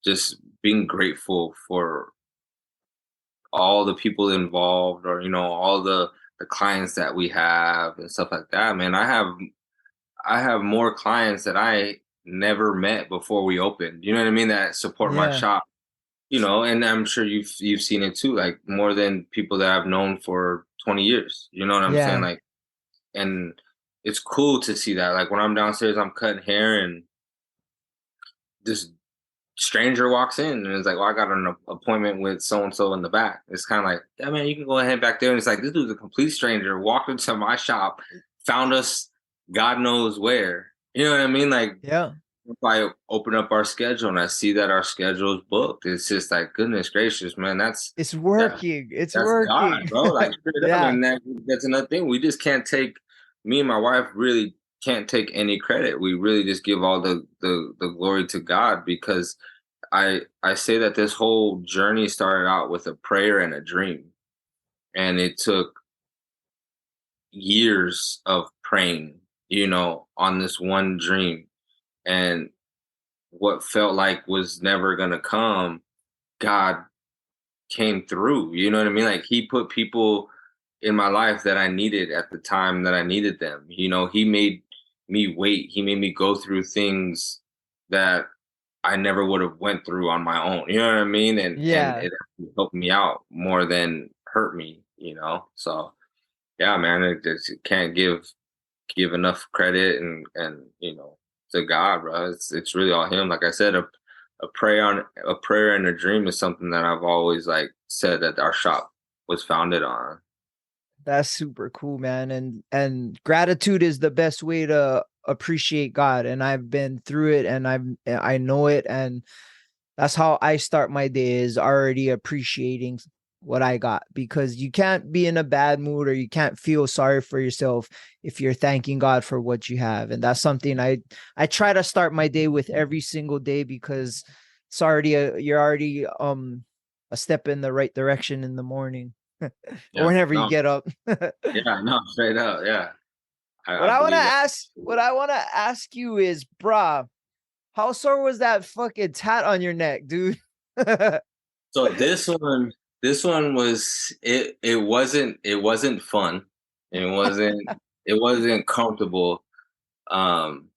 just being grateful for all the people involved, or all the clients that we have and stuff like that. Man, I have more clients that I never met before we opened. You know what I mean? That support my
Yeah.
shop. And I'm sure you've seen it too, like more than people that I've known for 20 years. You know what I'm saying?
Yeah.
Like, and it's cool to see that. Like when I'm downstairs, I'm cutting hair, and this stranger walks in and is like, "Well, I got an appointment with so and so in the back." It's kind of like, "Yeah, man, you can go ahead back there." And it's like, this dude's a complete stranger, walked into my shop, found us, God knows where. You know what I mean? Like,
Yeah.
if I open up our schedule and I see that our schedule is booked, it's just like, goodness gracious, man,
It's
that
working. It's
that's God,
working.
bro. Like straight up,
Yeah.
and that's another thing. We just can't take. Me and my wife really can't take any credit. We really just give all the glory to God, because I say that this whole journey started out with a prayer and a dream, and it took years of praying, on this one dream, and what felt like was never gonna come, God came through. You know what I mean? Like he put people in my life that I needed at the time that I needed them. He made me wait. He made me go through things that I never would have went through on my own. You know what I mean? And
Yeah.
it actually helped me out more than hurt me. So yeah, man, it just can't give enough credit and to God, bro. It's really all Him. Like I said, a prayer and a dream is something that I've always like said that our shop was founded on.
That's super cool, man. And gratitude is the best way to appreciate God. And I've been through it, and I know it. And that's how I start my day, is already appreciating what I got, because you can't be in a bad mood, or you can't feel sorry for yourself if you're thanking God for what you have. And that's something I try to start my day with every single day, because it's already you're already a step in the right direction in the morning. Or
Yeah,
whenever you
no,
get up.
yeah, no, straight up, yeah. I
What
believe that.
I want to ask you is, brah, how sore was that fucking tat on your neck, dude?
So this one was it. It wasn't fun. It wasn't. It wasn't comfortable. Um,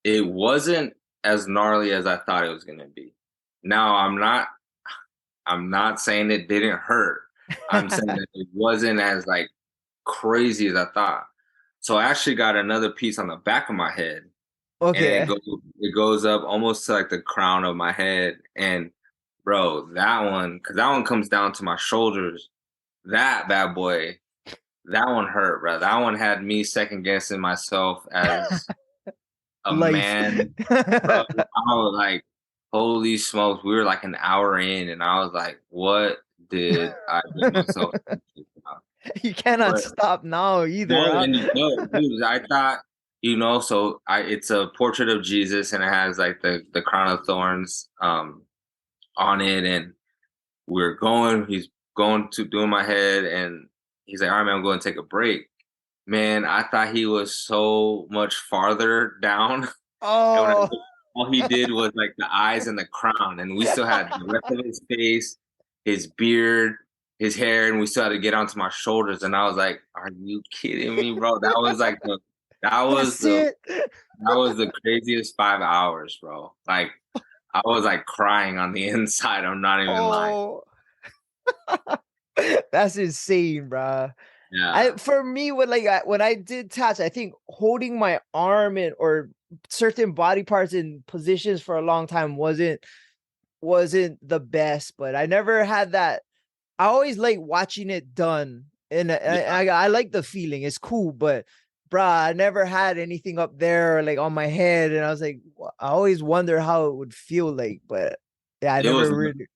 it wasn't as gnarly as I thought it was gonna be. Now I'm not saying it didn't hurt. I'm saying that it wasn't as like crazy as I thought. So I actually got another piece on the back of my head, and
Okay.
it goes up almost to like the crown of my head. And bro, because that one comes down to my shoulders. That bad boy, that one hurt, bro. That one had me second guessing myself as a
Life.
man, bro. I was like, holy smokes, we were like an hour in, and I was like, what did I get myself into?
You cannot
But
stop now either,
no,
huh?
and no, dude, I thought, so it's a portrait of Jesus, and it has like the crown of thorns on it, and he's going to doing my head, and he's like, all right, man, I'm going to take a break. Man, I thought he was so much farther down. And when I
Oh.
looked, all he did was like the eyes and the crown, and we still had the rest of his face, his beard, his hair, and we still had to get onto my shoulders. And I was like, "Are you kidding me, bro?" That was
That's
the
it.
that was the craziest 5 hours, bro. Like I was like crying on the inside. I'm not even lying.
Oh. That's insane, bro.
Yeah,
For me, when I did tats, I think holding my arm in, or certain body parts in positions for a long time wasn't the best, but I never had that. I always like watching it done, and
yeah.
I like the feeling. It's cool, but bruh, I never had anything up there like on my head, and I was like, I always wonder how it would feel like, but yeah, I
It was.
never really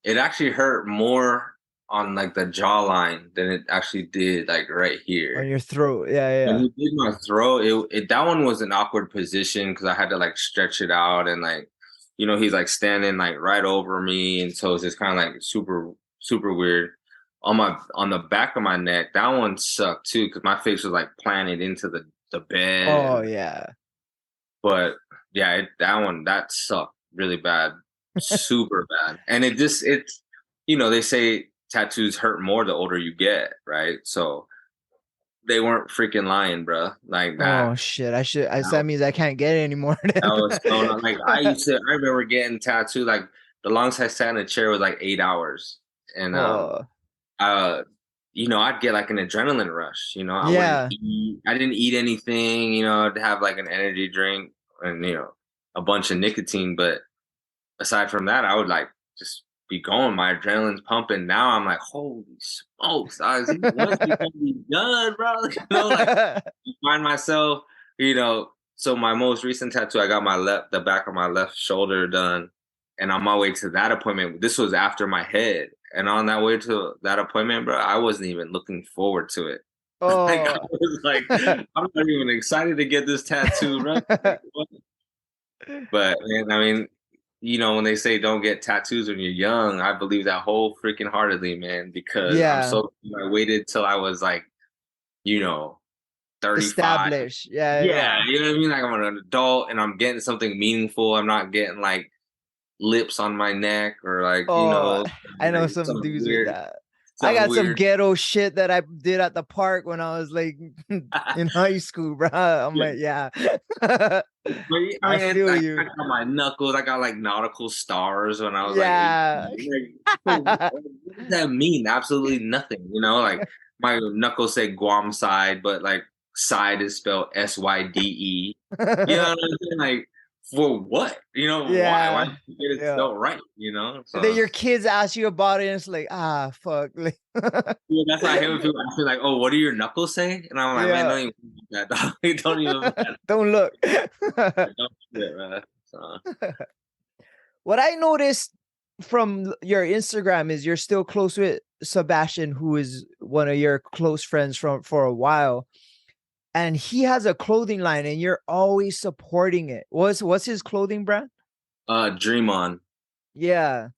It actually hurt more on like the jawline than it actually did like right
on
here.
your throat. Yeah,
When
yeah.
he did my throat, that one was an awkward position because I had to like stretch it out, and like, he's like standing like right over me, and so it's just kind of like super super weird. On the back of my neck, that one sucked too because my face was like planted into the bed,
Oh
and
yeah.
but yeah, that sucked really bad, super bad, and it's they say tattoos hurt more the older you get, right? So they weren't freaking lying, bro. Like that.
Oh shit. I should I
That
that means I can't get it anymore
was so not like
then.
I remember getting tattooed like the longest I sat in a chair was like 8 hours, and
Oh
uh I'd get like an adrenaline rush.
yeah.
I didn't eat anything. I'd have like an energy drink and a bunch of nicotine, but aside from that, I would like just be going. My adrenaline's pumping. Now I'm like, holy smokes, when's he gonna be done, bro? Like find myself, you know. So my most recent tattoo, I got the back of my left shoulder done, and on my way to that appointment, this was after my head, and on that way to that appointment, bro, I wasn't even looking forward to it. Like I
Oh.
was like, I'm not even excited to get this tattoo, right? Like, what? But man, I mean, when they say don't get tattoos when you're young, I believe that whole freaking heartedly, man, because
Yeah.
I waited till I was like, you know, 35.
Established. Yeah,
Yeah,
yeah.
you know what I mean? Like I'm an adult and I'm getting something meaningful. I'm not getting like lips on my neck or like,
Oh, I know
like
some dudes with that. I
something
got some
weird.
ghetto shit that I did at the park when I was like in high school, bro. I'm
Yeah.
like, yeah.
But I
I
mean,
feel
I
you.
got my knuckles. I got like nautical stars when I was like 18.
Yeah.
Like, so what does that mean? Absolutely nothing. Like my knuckles say Guam side, but like side is spelled SYDE. You know what I'm saying? Like for what? Why? Why
Yeah.
did you get it
Yeah.
spelled right?
And then
So
your kids ask you about it, and it's like, ah, fuck. Like,
yeah, that's why I hate when people ask me like, "Oh, what do your knuckles say?" And I'm like, "Man,
yeah.
don't even do that, dog. Don't even
Don't look.
don't do it, man." So.
What I noticed from your Instagram is you're still close with Sebastian, who is one of your close friends from for a while, and he has a clothing line, and you're always supporting it. What's his clothing brand?
Dream On.
Yeah, and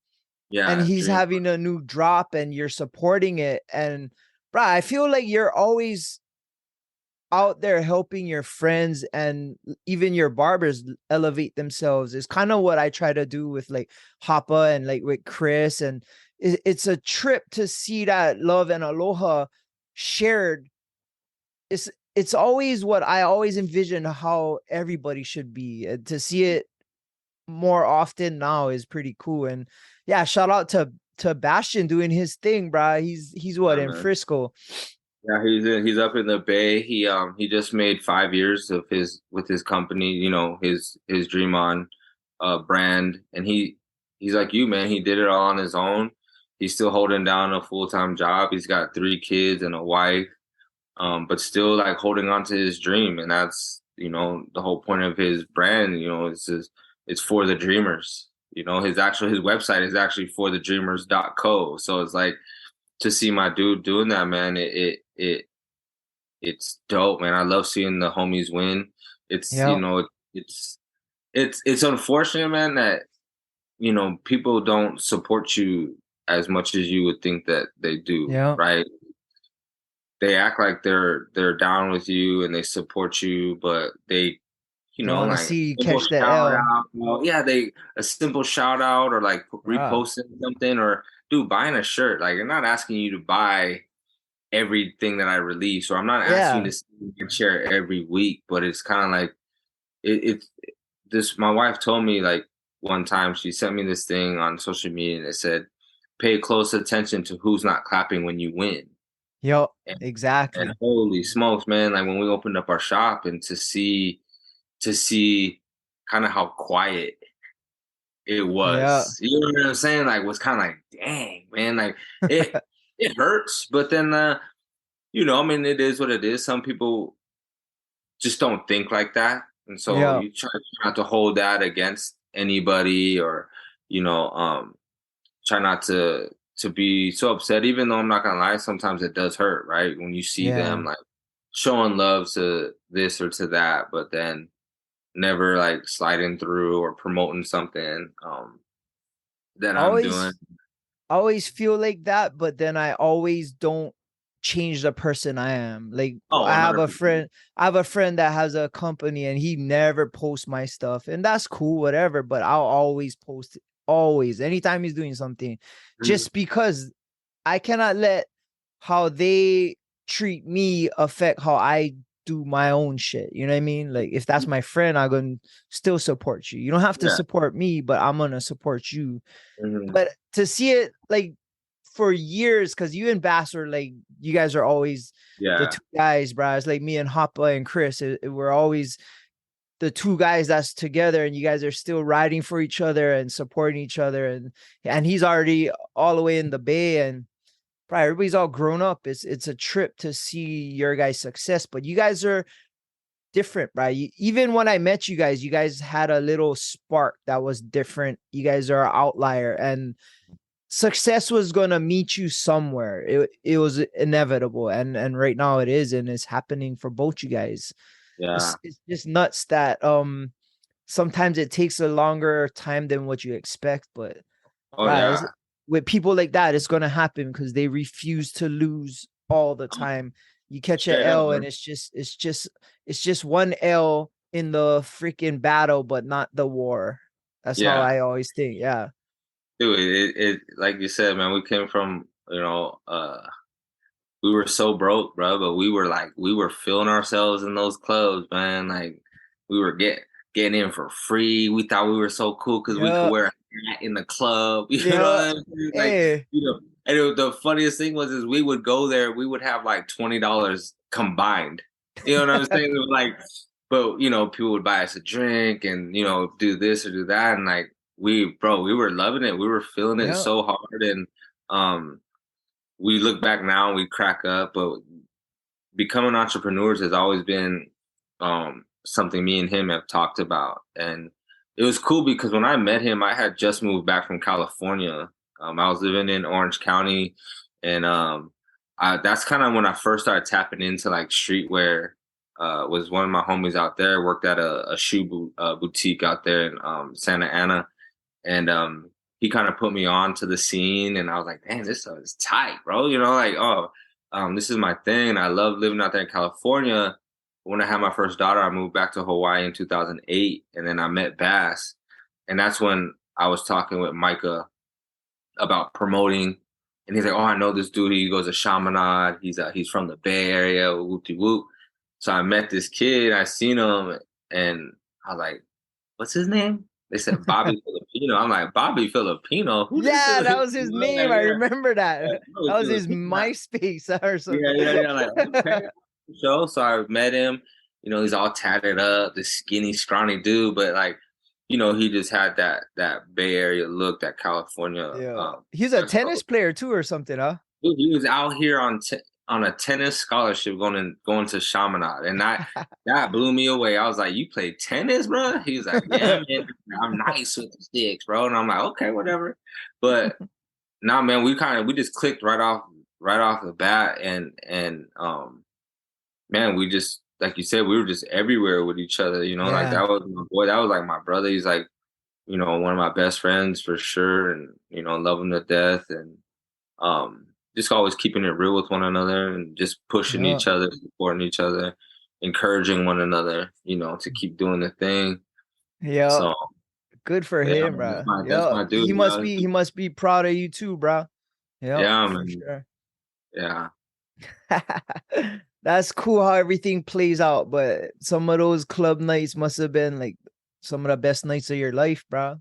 Yeah,
he's
Dream On.
having a new drop, and you're supporting it, and bro, I feel like you're always out there helping your friends and even your barbers elevate themselves is kind of what I try to do with like Hoppa and like with Chris. And it's a trip to see that love and aloha shared. It's always what I always envision how everybody should be. To see it more often now is pretty cool. And yeah, shout out to Bastion doing his thing, bro. He's what
Yeah,
in
man.
Frisco.
Yeah, he's up in the Bay. He just made 5 years of his with his company. His Dream On brand, and he's like you, man. He did it all on his own. He's still holding down a full-time job. He's got 3 kids and a wife, but still like holding on to his dream, and that's the whole point of his brand. It's for the dreamers. His website is actually for the dreamers.co. So it's like to see my dude doing that, man. It's dope, man. I love seeing the homies win. It's
Yeah,
it's it's unfortunate, man, that people don't support you as much as you would think that they do,
yeah.
right? They act like they're down with you and they support you, but they
Don't want to
like
see you
simple
catch the
shout
L.
out. Well, yeah, they a simple shout out or like
Yeah.
reposting something or dude buying a shirt. Like, I'm not asking you to buy everything that I release, or I'm not asking
Yeah.
you to see and share every week, but it's kind of like it's this. My wife told me like one time she sent me this thing on social media and it said, "Pay close attention to who's not clapping when you win."
Yep.
And, and
Exactly.
holy smokes, man! Like when we opened up our shop and to see kind of how quiet it
Yeah.
was. You know what I'm saying? Like was kind of like, dang, man, like it it hurts, but then I mean, it is what it is. Some people just don't think like that. And so
Yeah.
you try not to hold that against anybody or, you know, try not to be so upset, even though I'm not gonna lie, sometimes it does hurt, right? When you see them
Yeah.
like showing love to this or to that, but then never like sliding through or promoting something that I'm doing.
Always always feel like that, but then I always don't change the person I am. Like, I have a
100%.
friend that has a company and he never posts my stuff, and that's cool, whatever. But I'll always post it, always, anytime he's doing something,
Mhm.
just because I cannot let how they treat me affect how I do my own shit. You know what I mean? Like, if that's my friend, I'm gonna still support you. You don't have to
Yeah.
support me, but I'm gonna support you.
Mhm.
But to see it like for years, because you and Bass are like, you guys are always the
Yeah.
two guys, bro. It's like me and Hoppa and Chris. We're always the two guys that's together, and you guys are still riding for each other and supporting each other. And he's already all the way in the Bay, and probably everybody's all grown up. It's a trip to see your guys' success, but you guys are different, right? Even when I met you guys had a little spark that was different. You guys are an outlier, and success was gonna meet you somewhere. It was inevitable, and right now it is, and it's happening for both you guys.
Yeah.
It's just nuts that sometimes it takes a longer time than what you expect, but
Oh
right,
yeah.
with people like that, it's gonna happen because they refuse to lose all the time. You catch a
Straight up,
L, and
man.
it's just one L in the freaking battle, but not the war. That's how
Yeah.
I always think. Yeah.
Dude, it like you said, man, we came from, we were so broke, bro, but we were feeling ourselves in those clubs, man. Like we were getting in for free. We thought we were so cool because we could
Yeah.
wear a hat in the club. You know what
Yeah.
I'm saying? Like,
Hey.
and the funniest thing was is we would go there, we would have like $20 combined. You know what I'm saying? It was like, but people would buy us a drink and do this or do that, and like we were loving it. We were feeling it
Yeah.
so hard, and um we look back now and we crack up, but becoming entrepreneurs has always been something me and him have talked about. And it was cool because when I met him, I had just moved back from California. I was living in Orange County, and that's kind of when I first started tapping into like streetwear. Was one of my homies out there worked at a boutique out there in Santa Ana, and he kind of put me on to the scene, and I was like, "Damn, this stuff is tight, bro." Like, oh, this is my thing. I love living out there in California. When I had my first daughter, I moved back to Hawaii in 2008, and then I met Bass, and that's when I was talking with Micah about promoting, and he's like, "Oh, I know this dude. He goes to Chaminade. He's from the Bay Area. Whoop de whoop." So I met this kid. I seen him, and I was like, "What's his name?" They said Bobby Filipino. I'm like, Bobby Filipino? Who this
Yeah,
dude?
that was his name.
Like,
I
yeah,
remember
yeah,
that.
Bobby
That was his
Filipino.
MySpace or
Yeah,
something.
yeah, yeah. Like, okay. So I met him. He's all tatted up, this skinny, scrawny dude, but like, he just had that Bay Area look, that California.
Yeah. He's a tennis player too or something, huh?
Dude, he was out here on a tennis scholarship going to Chaminade, and that blew me away. I was like, "You play tennis, bro?" He was like, "Yeah, man, I'm nice with the sticks, bro." And I'm like, "Okay, whatever." But nah, man, we just clicked right off the bat, and man, we just like you said, we were just everywhere with each other. Like
Yeah.
that was my boy. That was like my brother. He's like one of my best friends for sure, and love him to death, and just always keeping it real with one another and just pushing
Yeah.
each other, supporting each other, encouraging one another, to keep doing the thing.
Yeah.
So
Good for
yeah,
him,
man, that's
bro.
my dude.
He must be proud of you too, bro. Yeah,
Yeah,
for
man.
sure.
Yeah.
That's cool how everything plays out, but some of those club nights must have been like some of the best nights of your life, bro.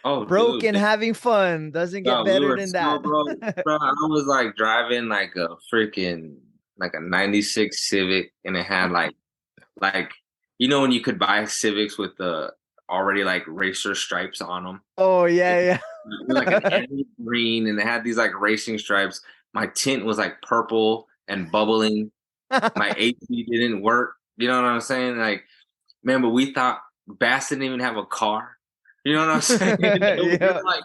Oh,
Broke
dude.
and having fun doesn't get
Bro, we
better
were
than
so
that.
broke, bro. I was like driving like a freaking like a '96 Civic, and it had like when you could buy Civics with the already like racer stripes on them.
Oh yeah,
Like an
yeah.
emerald green, and it had these like racing stripes. My tint was like purple and bubbling. My AC didn't work. You know what I'm saying? Like, man, but we thought Bass didn't even have a car. You know what I'm saying? we were
Yeah,
like,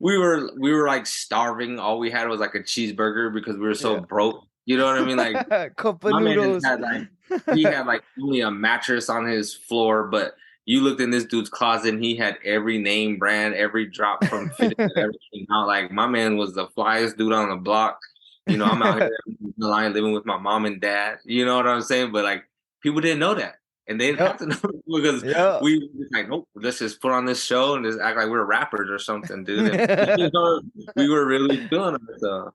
we were like starving. All we had was like a cheeseburger because we were so
yeah.
broke. You know what I mean? Like,
Cup of
my man just
noodles.
had like he had like only a mattress on his floor, but you looked in this dude's closet and he had every name brand, every drop from fitted and everything. Now, like my man was the flyest dude on the block. You know, I'm out here in the line living with my mom and dad. You know what I'm saying? But like people didn't know that. And they didn't have to know because we were just like, nope, let's just put on this show and just act like we're rappers or something, dude. And you know, we were really feeling ourselves.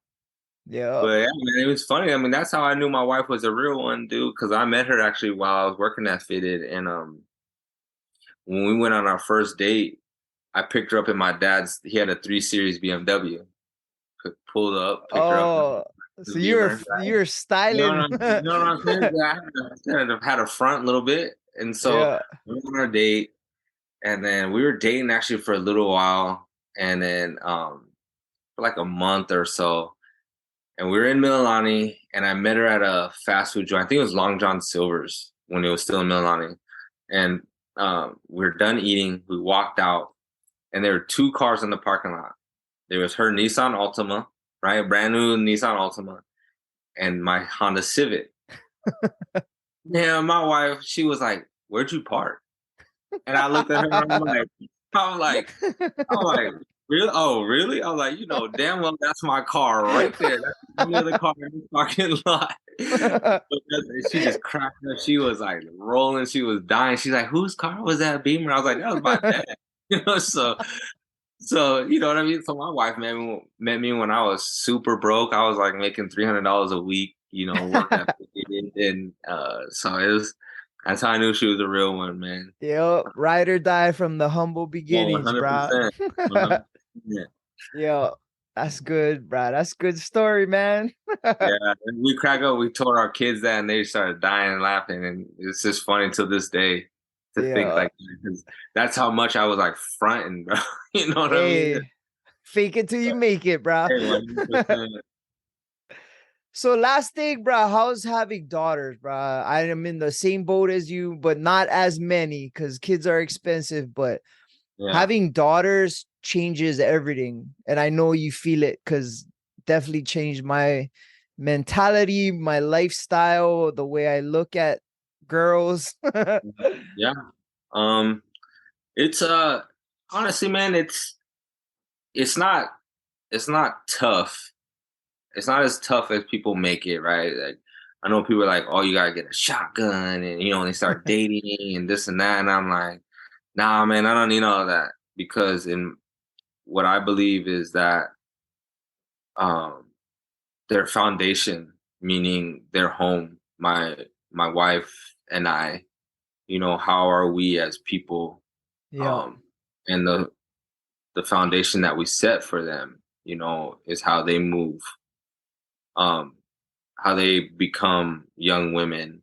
Yeah.
But yeah, man, it was funny. I mean, that's how I knew my wife was a real one, dude, because I met her actually while I was working at Fitted. And when we went on our first date, I picked her up in my dad's, he had a 3 Series BMW. Pulled up, picked her up.
So you're styling.
You know what I'm saying? Yeah, I kind of had a front a little bit. And so we went on our date, and then we were dating actually for a little while. And then for like a month or so, and we were in Mililani, and I met her at a fast food joint. I think it was Long John Silver's when it was still in Mililani. And we were done eating. We walked out, and there were 2 cars in the parking lot. There was her Nissan Altima, right? Brand new Nissan Altima, and my Honda Civic. Yeah, my wife, she was like, "Where'd you park?" And I looked at her and I'm like, really? Oh, really? I was like, you know, damn well that's my car right there. That's the only other car in the parking lot. She just cracked up. She was like rolling. She was dying. She's like, whose car was that Beamer? I was like, that was my dad. You know, so you know what I mean? So my wife met me when I was super broke. I was like making $300 a week, you know, working at and so it was that's how I knew she was a real one, man.
Yep, ride or die from the humble beginnings, bro. 100%. Yeah, that's good, bro. That's good story, man.
Yeah, we crack up. We told our kids that, and they started dying and laughing, and it's just funny to this day to think like that, because that's how much I was like fronting, bro. You know what I mean?
Fake it till you make it, bro. So last thing, bro, how's having daughters, bro? I am in the same boat as you, but not as many because kids are expensive. But having daughters changes everything. And I know you feel it because definitely changed my mentality, my lifestyle, the way I look at girls.
Yeah. It's honestly, man, it's not tough. It's not as tough as people make it, right? Like I know people are like, oh, you gotta get a shotgun, and you know, and they start dating and this and that, and I'm like, nah, man, I don't need all of that, because in what I believe is that their foundation, meaning their home, my wife and I, you know, how are we as people, and the foundation that we set for them, you know, is how they move, how they become young women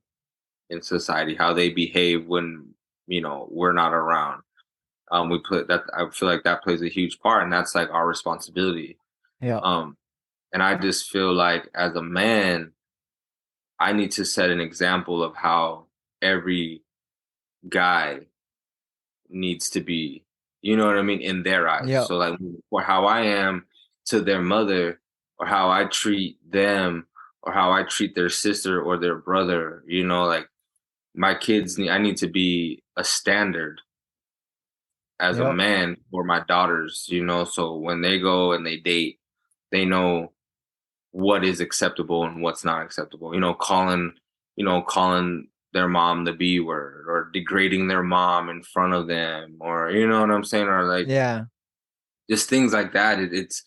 in society, how they behave when, you know, we're not around. We put that, I feel like that plays a huge part, and that's like our responsibility. And I just feel like as a man, I need to set an example of how every guy needs to be, you know what I mean, in their eyes. So like, or how I am to their mother, or how I treat them, or how I treat their sister or their brother, you know, like my kids I need to be a standard as a man for my daughters, you know, so when they go and they date, they know what is acceptable and what's not acceptable. You know, calling their mom the B word, or degrading their mom in front of them, or you know what I'm saying, or like just things like that. It's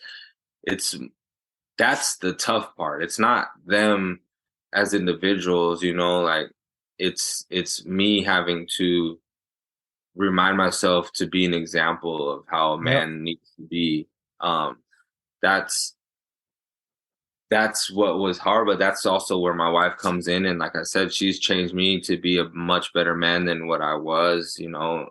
that's the tough part. It's not them as individuals, you know, like it's me having to remind myself to be an example of how a man needs to be. That's what was hard, but that's also where my wife comes in. And like I said, she's changed me to be a much better man than what I was, you know,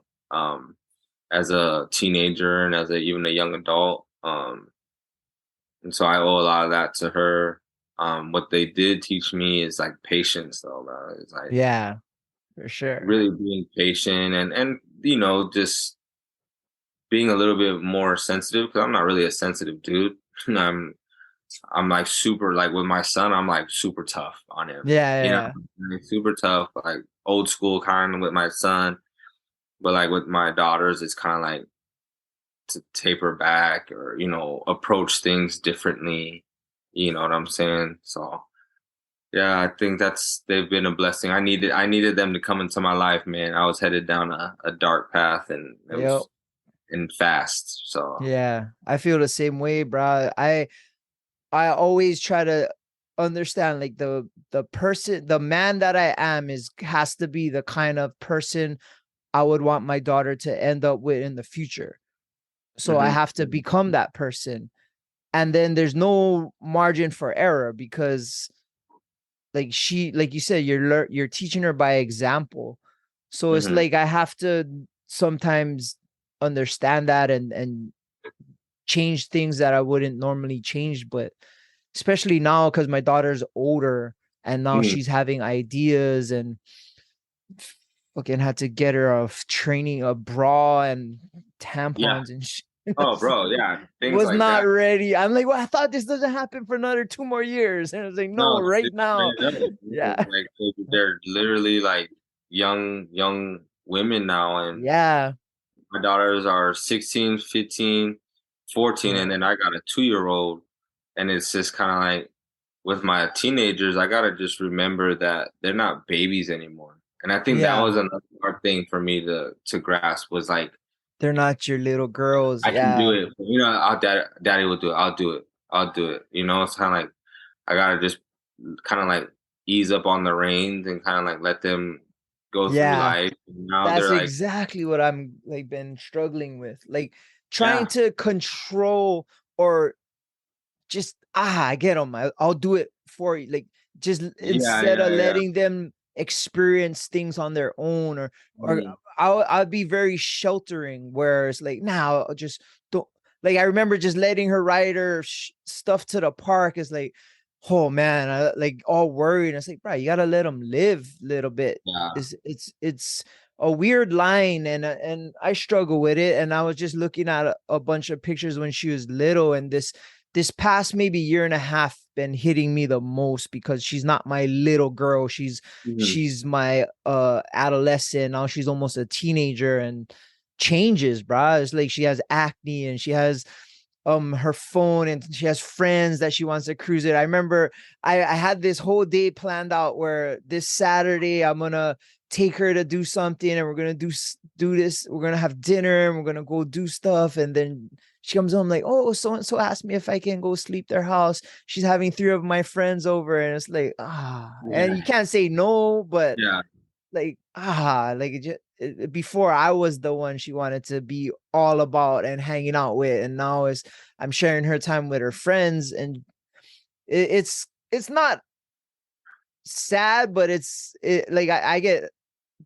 as a teenager and as even a young adult. And so I owe a lot of that to her. What they did teach me is like patience, though, bro. It's like,
for sure,
really being patient and you know, just being a little bit more sensitive, because I'm not really a sensitive dude. I'm like super, like with my son, I'm like super tough on him. You know, super tough, like old school kind of with my son. But like with my daughters, it's kind of like to taper back or, approach things differently. You know what I'm saying? So yeah, I think they've been a blessing. I needed them to come into my life, man. I was headed down a dark path and it
Yep.
was and fast. So
Yeah. I feel the same way, bro. I always try to understand like the man that I am has to be the kind of person I would want my daughter to end up with in the future. So I
hmm
have to become that person. And then there's no margin for error because like you said, you're teaching her by example. So it's
hmm
like I have to sometimes understand that and change things that I wouldn't normally change, but especially now because my daughter's older and now
hmm
she's having ideas and fucking had to get her a bra and
yeah.
tampons and
Oh, bro, yeah, things
was
like
not
that.
ready. I'm like, well, I thought this doesn't happen for another 2 more years. And I was like, no,
No,
right
it's
now.
straight up.
Yeah.
Like they're literally like young women now, and
Yeah.
my daughters are 16, 15, 14, and
Yeah.
then I got a 2-year old, and it's just kind of like with my teenagers, I gotta just remember that they're not babies anymore. And I think that
Yeah.
was another hard thing for me to grasp was like
They're not your little girls.
I can do
Yeah.
it. Daddy will do it. I'll do it. I'll do it. It's kind of like I gotta just kind of like ease up on the reins and kind of like let them go through
Yeah.
life. And now
That's
they're like,
exactly what I'm like been struggling with. Like trying
yeah,
to control or just I get them. I'll do it for you. Like just
yeah,
instead of
yeah, yeah.
letting them experience things on their own, or
Mhm.
I'll be very sheltering. Where it's like now I'll just don't. Like I remember just letting her ride her stuff to the park. Is like, oh man, I like all worried. And it's like, bro, you gotta let them live a little bit.
Yeah.
It's a weird line, and I struggle with it. And I was just looking at a bunch of pictures when she was little, and this past maybe year and a half been hitting me the most because she's not my little girl.
Mhm.
She's my adolescent. Now she's almost a teenager and changes, bruh. It's like she has acne and she has her phone and she has friends that she wants to cruise it. I remember I had this whole day planned out where this Saturday I'm gonna take her to do something and we're gonna do this. We're gonna have dinner and we're gonna go do stuff. And then she comes home like, oh, so and so asked me if I can go sleep their house. She's having 3 of my friends over, and it's like and you
Yeah.
can't say no, but
Yeah.
like like before I was the one she wanted to be all about and hanging out with, and now is I'm sharing her time with her friends, and it's not sad, but like I get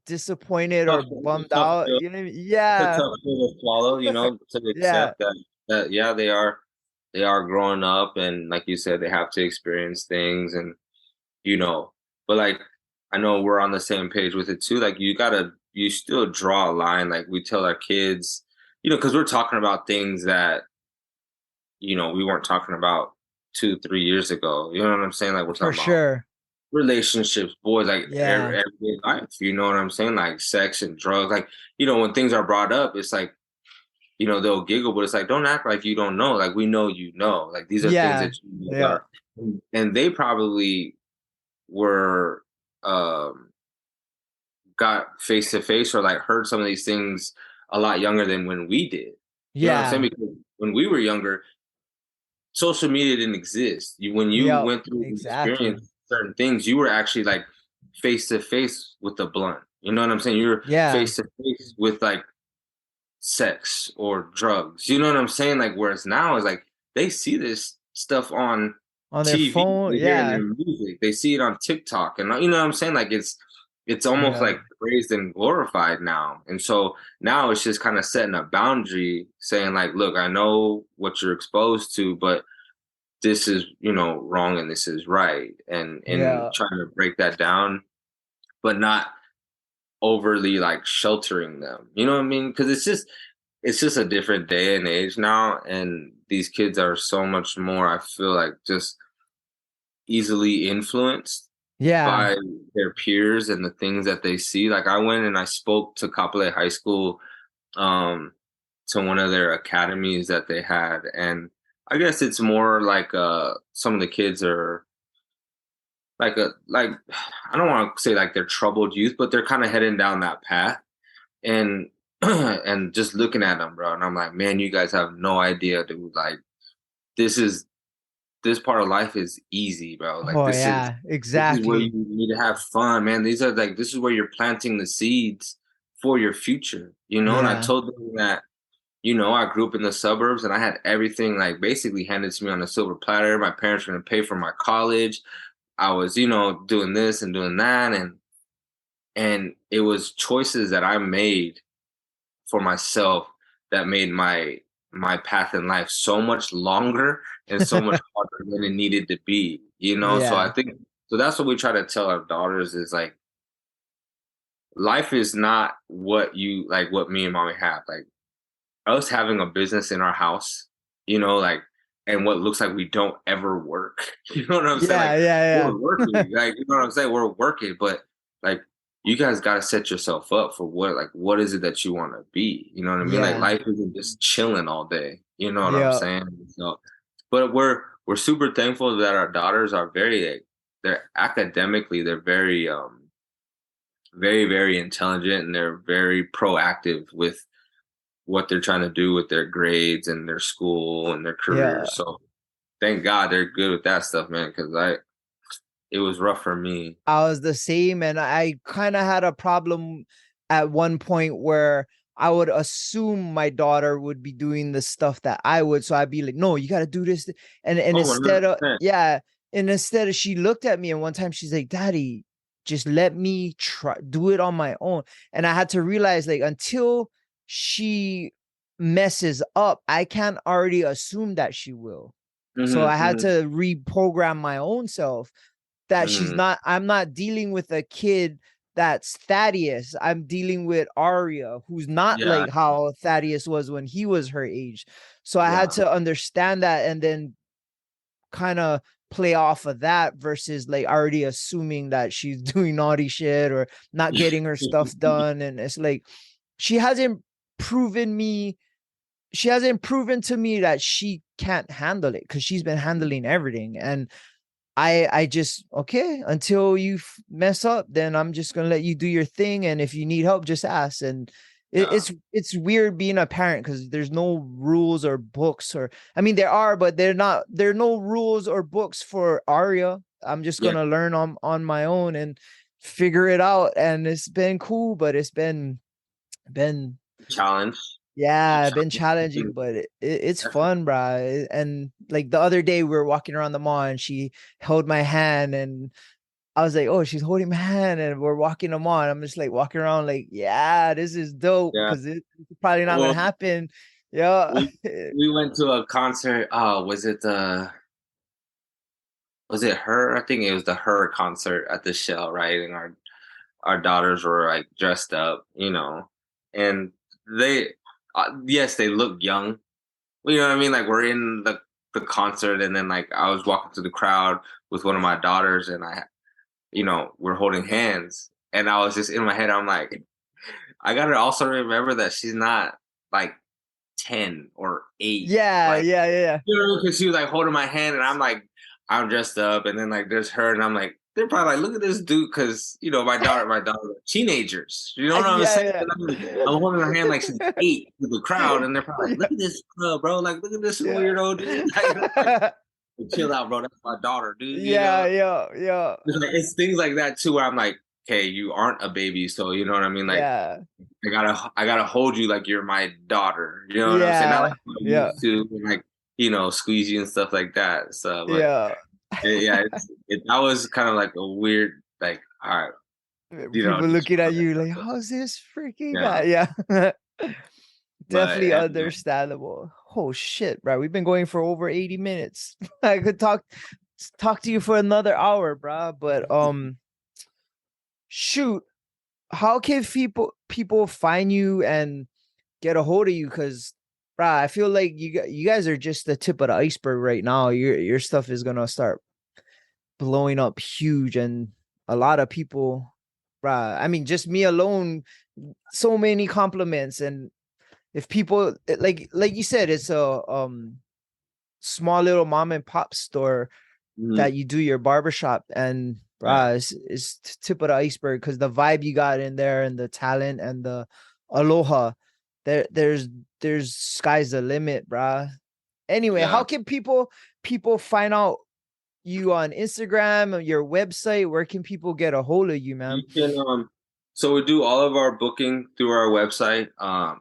disappointed or
It's a
bummed
tough
out.
pill.
You know what I mean?
It's a
Yeah.
tough pill to swallow, to
Yeah.
accept that yeah, they are growing up and like you said, they have to experience things and you know, but like I know we're on the same page with it too. Like you still draw a line. Like we tell our kids, because we're talking about things that, we weren't talking about 2, 3 years ago. You know what I'm saying? Like we're
For
talking about
sure.
relationships, boys, like
Yeah.
everyday life. You know what I'm saying? Like sex and drugs. Like, when things are brought up, it's like, they'll giggle, but it's like, don't act like you don't know. Like we know you know. Like these are things
Yeah.
that you
Yeah.
are and they probably were got face to face or like heard some of these things a lot younger than when we did. You know what I'm saying?
Yeah.
Because when we were younger, social media didn't exist. When you
Yep.
went through and
Exactly.
experienced certain things, you were actually like face to face with the blunt. You know what I'm saying? You're
Yeah.
face to face with like sex or drugs. You know what I'm saying? Like whereas now is like they see this stuff on
On their
TV,
phone.
they hear it in
Yeah.
their music, they see it on TikTok, and you know what I'm saying? Like it's almost
Yeah.
like praised and glorified now. And so now it's just kind of setting a boundary, saying like, look, I know what you're exposed to, but this is wrong and this is right, and
Yeah.
trying to break that down, but not overly like sheltering them. You know what I mean? Because it's just a different day and age now, and these kids are so much more. I feel like just easily influenced.
Yeah.
by their peers and the things that they see. Like I went and I spoke to Kapolei High School, um, to one of their academies that they had, and I guess it's more like some of the kids are like I don't want to say like they're troubled youth, but they're kind of heading down that path, and and just looking at them, bro, and I'm like, man, you guys have no idea, dude. Like this is this part of life is easy, bro. Like
Oh yeah,
this is where you
exactly.
need to have fun, man. These are like this is where you're planting the seeds for your future, you know. And I
Yeah.
told them that, you know, I grew up in the suburbs and I had everything like basically handed to me on a silver platter. My parents were gonna pay for my college. I was, you know, doing this and doing that, and it was choices that I made for myself that made my path in life so much longer and so much harder than it needed to be, you know. So I
Yeah.
think so that's what we try to tell our daughters is like life is not what you like what me and mommy have. Like us having a business in our house, you know, like and what looks like we don't ever work. You know what I'm saying?
Yeah,
Like
yeah,
we're working, like you know what I'm saying? We're working, but like you guys gotta set yourself up for what is it that you want to be? You know what I mean? Like
yeah.
life isn't just chilling all day. You know what I'm
Yeah.
saying? So but we're super thankful that our daughters are very they're academically they're very very, very intelligent and they're very proactive with what they're trying to do with their grades and their school and their careers.
Yeah.
So thank God they're good with that stuff, man. Because it was rough for me.
I was the same, and I kind of had a problem at one point where I would assume my daughter would be doing the stuff that I would, so I'd be like, "No, you got to do this," and
Oh,
instead of
100%.
yeah, and instead of she looked at me, and one time she's like, "Daddy, just let me try do it on my own," and I had to realize like until she messes up, I can't already assume that she will. So I
Mm-hmm,
had
mm-hmm,
to reprogram my own self that
mm-hmm.
I'm not dealing with a kid that's Thaddeus. I'm dealing with Arya, who's not
Yeah,
like how Thaddeus was when he was her age. So I had
yeah,
to understand that and then kind of play off of that versus like already assuming that she's doing naughty shit or not getting her stuff done. And it's like she hasn't proven me she hasn't proven to me that she can't handle it because she's been handling everything. And I just okay until you mess up, then I'm just gonna let you do your thing, and if you need help, just ask. And
yeah,
it's weird being a parent because there's no rules or books or I mean there are, but they're not there are no rules or books for Aria. I'm just
yeah.
gonna learn on my own and figure it out, and it's been cool, but it's been
Challenge. It's a
yeah, been challenging,
challenge.
but it's fun, bro. And like the other day, we were walking around the mall, and she held my hand, and I was like, "Oh, she's holding my hand," and we're walking the mall. And I'm just like walking around, like, "Yeah, this is dope,"
Yeah.
because it's probably not gonna
Well,
happen. Yeah,
we went to a concert. Oh, was it her? I think it was the her concert at the Shell, right? And our daughters were like dressed up, you know, and they, yes, they look young. You know what I mean? Like we're in the concert, and then like I was walking through the crowd with one of my daughters, and you know, we're holding hands, and I was just in my head, I'm like, I gotta also remember that she's not like 10 or 8,
yeah,
like
yeah, yeah,
you know, because she was like holding my hand, and I'm like, I'm dressed up, and then like there's her, and I'm like, they're probably like, look at this dude, because you know my daughter, teenagers, you know what I'm saying?
yeah,
And I'm holding her hand like she's 8 with the crowd, and they're probably like,
yeah,
look at this bro, like look at this
yeah,
weirdo dude, like
yeah,
chill out, bro, that's my daughter, dude, you
yeah,
know.
yeah, yeah,
It's things like that too, where I'm like, okay, you aren't a baby, so you know what I mean, like.
yeah,
I gotta hold you like you're my daughter. You know what I'm saying? Not like
yeah,
I
yeah,
used to, and like you know, squeeze you and stuff like that. So, but
yeah.
yeah, that was kind of like a weird, like, all right, you know,
People looking at you like, how's this freaking
yeah.
guy? Yeah.
But
Definitely understandable. Oh shit, bro. We've been going for over 80 minutes. I could talk to you for another hour, bro. But shoot, how can people find you and get a hold of you? Cause bro, I feel like you guys are just the tip of the iceberg right now. Your stuff is gonna start blowing up huge, and a lot of people, bruh. I mean, just me alone, so many compliments. And if people like you said, it's a small little mom and pop store that you do your barbershop, and it's tip of the iceberg, because the vibe you got in there and the talent and the aloha, there's sky's the limit, bruh. Anyway, how can people find out you on Instagram or your website? Where can people get a hold of you, man?
You can so we do all of our booking through our website.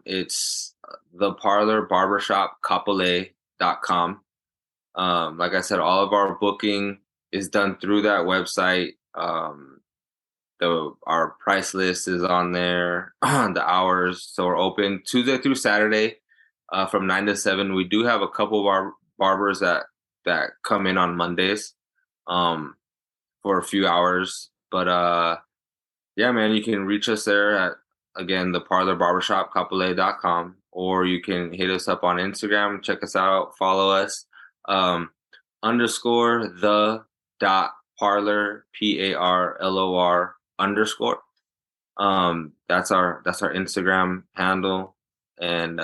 It's the Parlor Barbershop Kapolei.com. Like I said, all of our booking is done through that website. Our price list is on there, the hours. So we're open Tuesday through Saturday, from 9 to 7. We do have a couple of our barbers that come in on Mondays, for a few hours. But yeah, man, you can reach us there at, again, the Parlor Barbershop Kapolei.com, or you can hit us up on Instagram, check us out, follow us. Underscore the dot parlor, PARLOR underscore. That's our Instagram handle. And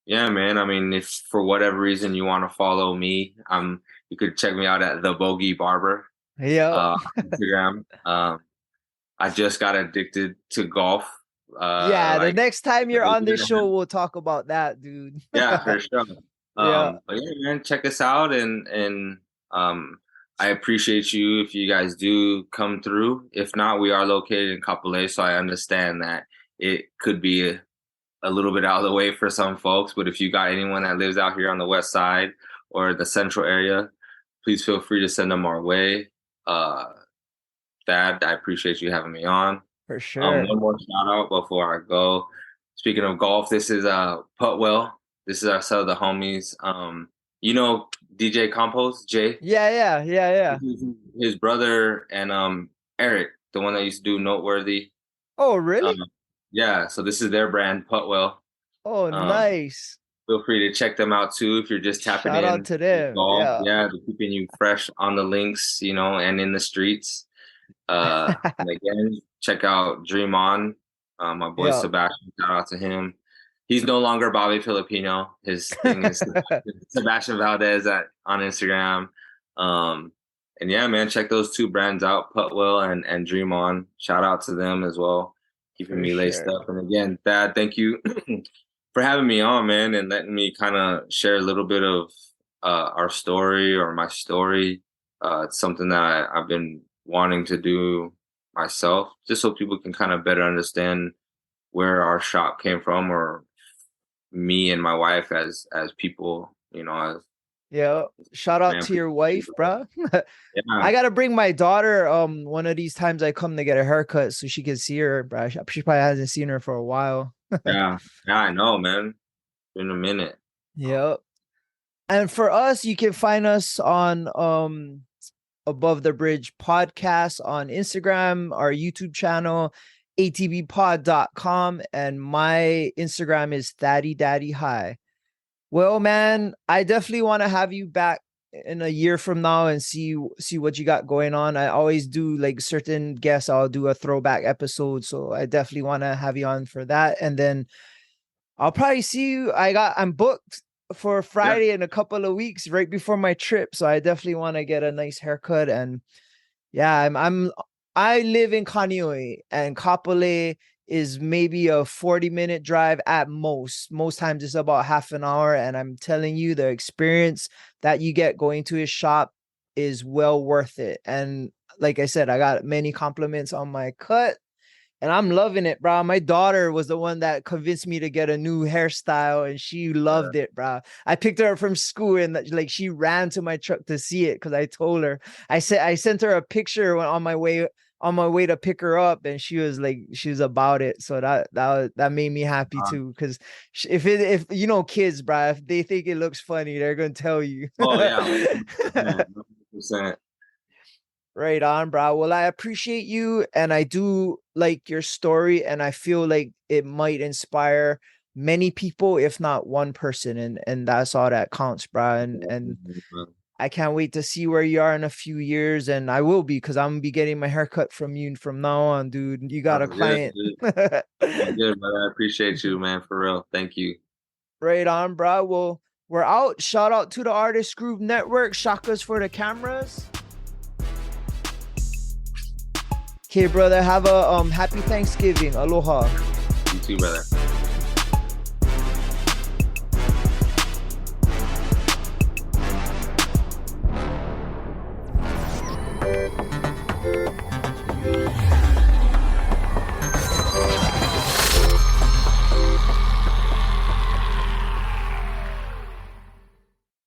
yeah, man, I mean, if for whatever reason you want to follow me, you could check me out at the Bogey Barber.
Yeah.
Instagram. I just got addicted to golf.
The next time you're on this show, we'll talk about that, dude.
Yeah, for sure. But yeah, man, check us out, and I appreciate you if you guys do come through. If not, we are located in Kapolei, so I understand that it could be a little bit out of the way for some folks. But if you got anyone that lives out here on the west side or the central area, please feel free to send them our way. Thad, I appreciate you having me on.
For sure.
One more shout out before I go. Speaking of golf, this is Putwell. This is our set of the homies. You know DJ Compos, Jay?
Yeah.
His brother and Eric, the one that used to do Noteworthy.
Oh, really?
Yeah, so this is their brand, Putwell.
Oh, nice.
Feel free to check them out too if you're just tapping in.
Shout out to them.
Golf. Yeah, they're keeping you fresh on the links, and in the streets. And again, check out Dream On. My boy Sebastian, shout out to him. He's no longer Bobby Filipino. His thing is Sebastian Valdez on Instagram. And yeah, man, check those two brands out, Putwell and Dream On. Shout out to them as well, keeping me laced up. And again, Thad, thank you for having me on, man, and letting me kind of share a little bit of our story, or my story. It's something that I've been wanting to do myself, just so people can kind of better understand where our shop came from, or me and my wife as people,
shout out to your wife, bro. I gotta bring my daughter one of these times I come to get a haircut so she can see her, bro. She probably hasn't seen her for a while.
yeah, I know, man. In a minute.
Yep. And for us, you can find us on Above the Bridge podcast on Instagram, our YouTube channel, atbpod.com, and my Instagram is ThaddyDaddyHigh. Well, man, I definitely want to have you back in a year from now and see what you got going on. I always do like certain guests. I'll do a throwback episode, so I definitely want to have you on for that. And then I'll probably see you. I'm booked for Friday in a couple of weeks, right before my trip. So I definitely want to get a nice haircut. And yeah, I live in Kaneohe, and Kapolei is maybe a 40-minute drive at most. Most times it's about half an hour. And I'm telling you, the experience that you get going to his shop is well worth it. And like I said, I got many compliments on my cut, and I'm loving it, bro. My daughter was the one that convinced me to get a new hairstyle, and she loved it, bro. I picked her up from school, and like she ran to my truck to see it because I told her. I sent her a picture on my way to pick her up, and she was about it. So that made me happy too, because if kids, bro, if they think it looks funny, they're gonna tell you.
Oh yeah, 100%.
Right on, bro. Well, I appreciate you, and I do like your story, and I feel like it might inspire many people, if not one person, and that's all that counts, bro. And I can't wait to see where you are in a few years, and I will be, because I'm gonna be getting my haircut from you from now on, dude. You got a client.
Good, brother. I appreciate you, man, for real. Thank you.
Right on, bro. Well, we're out. Shout out to the Artist Group Network. Shakas for the cameras. Okay, brother. Have a happy Thanksgiving. Aloha.
You too, brother.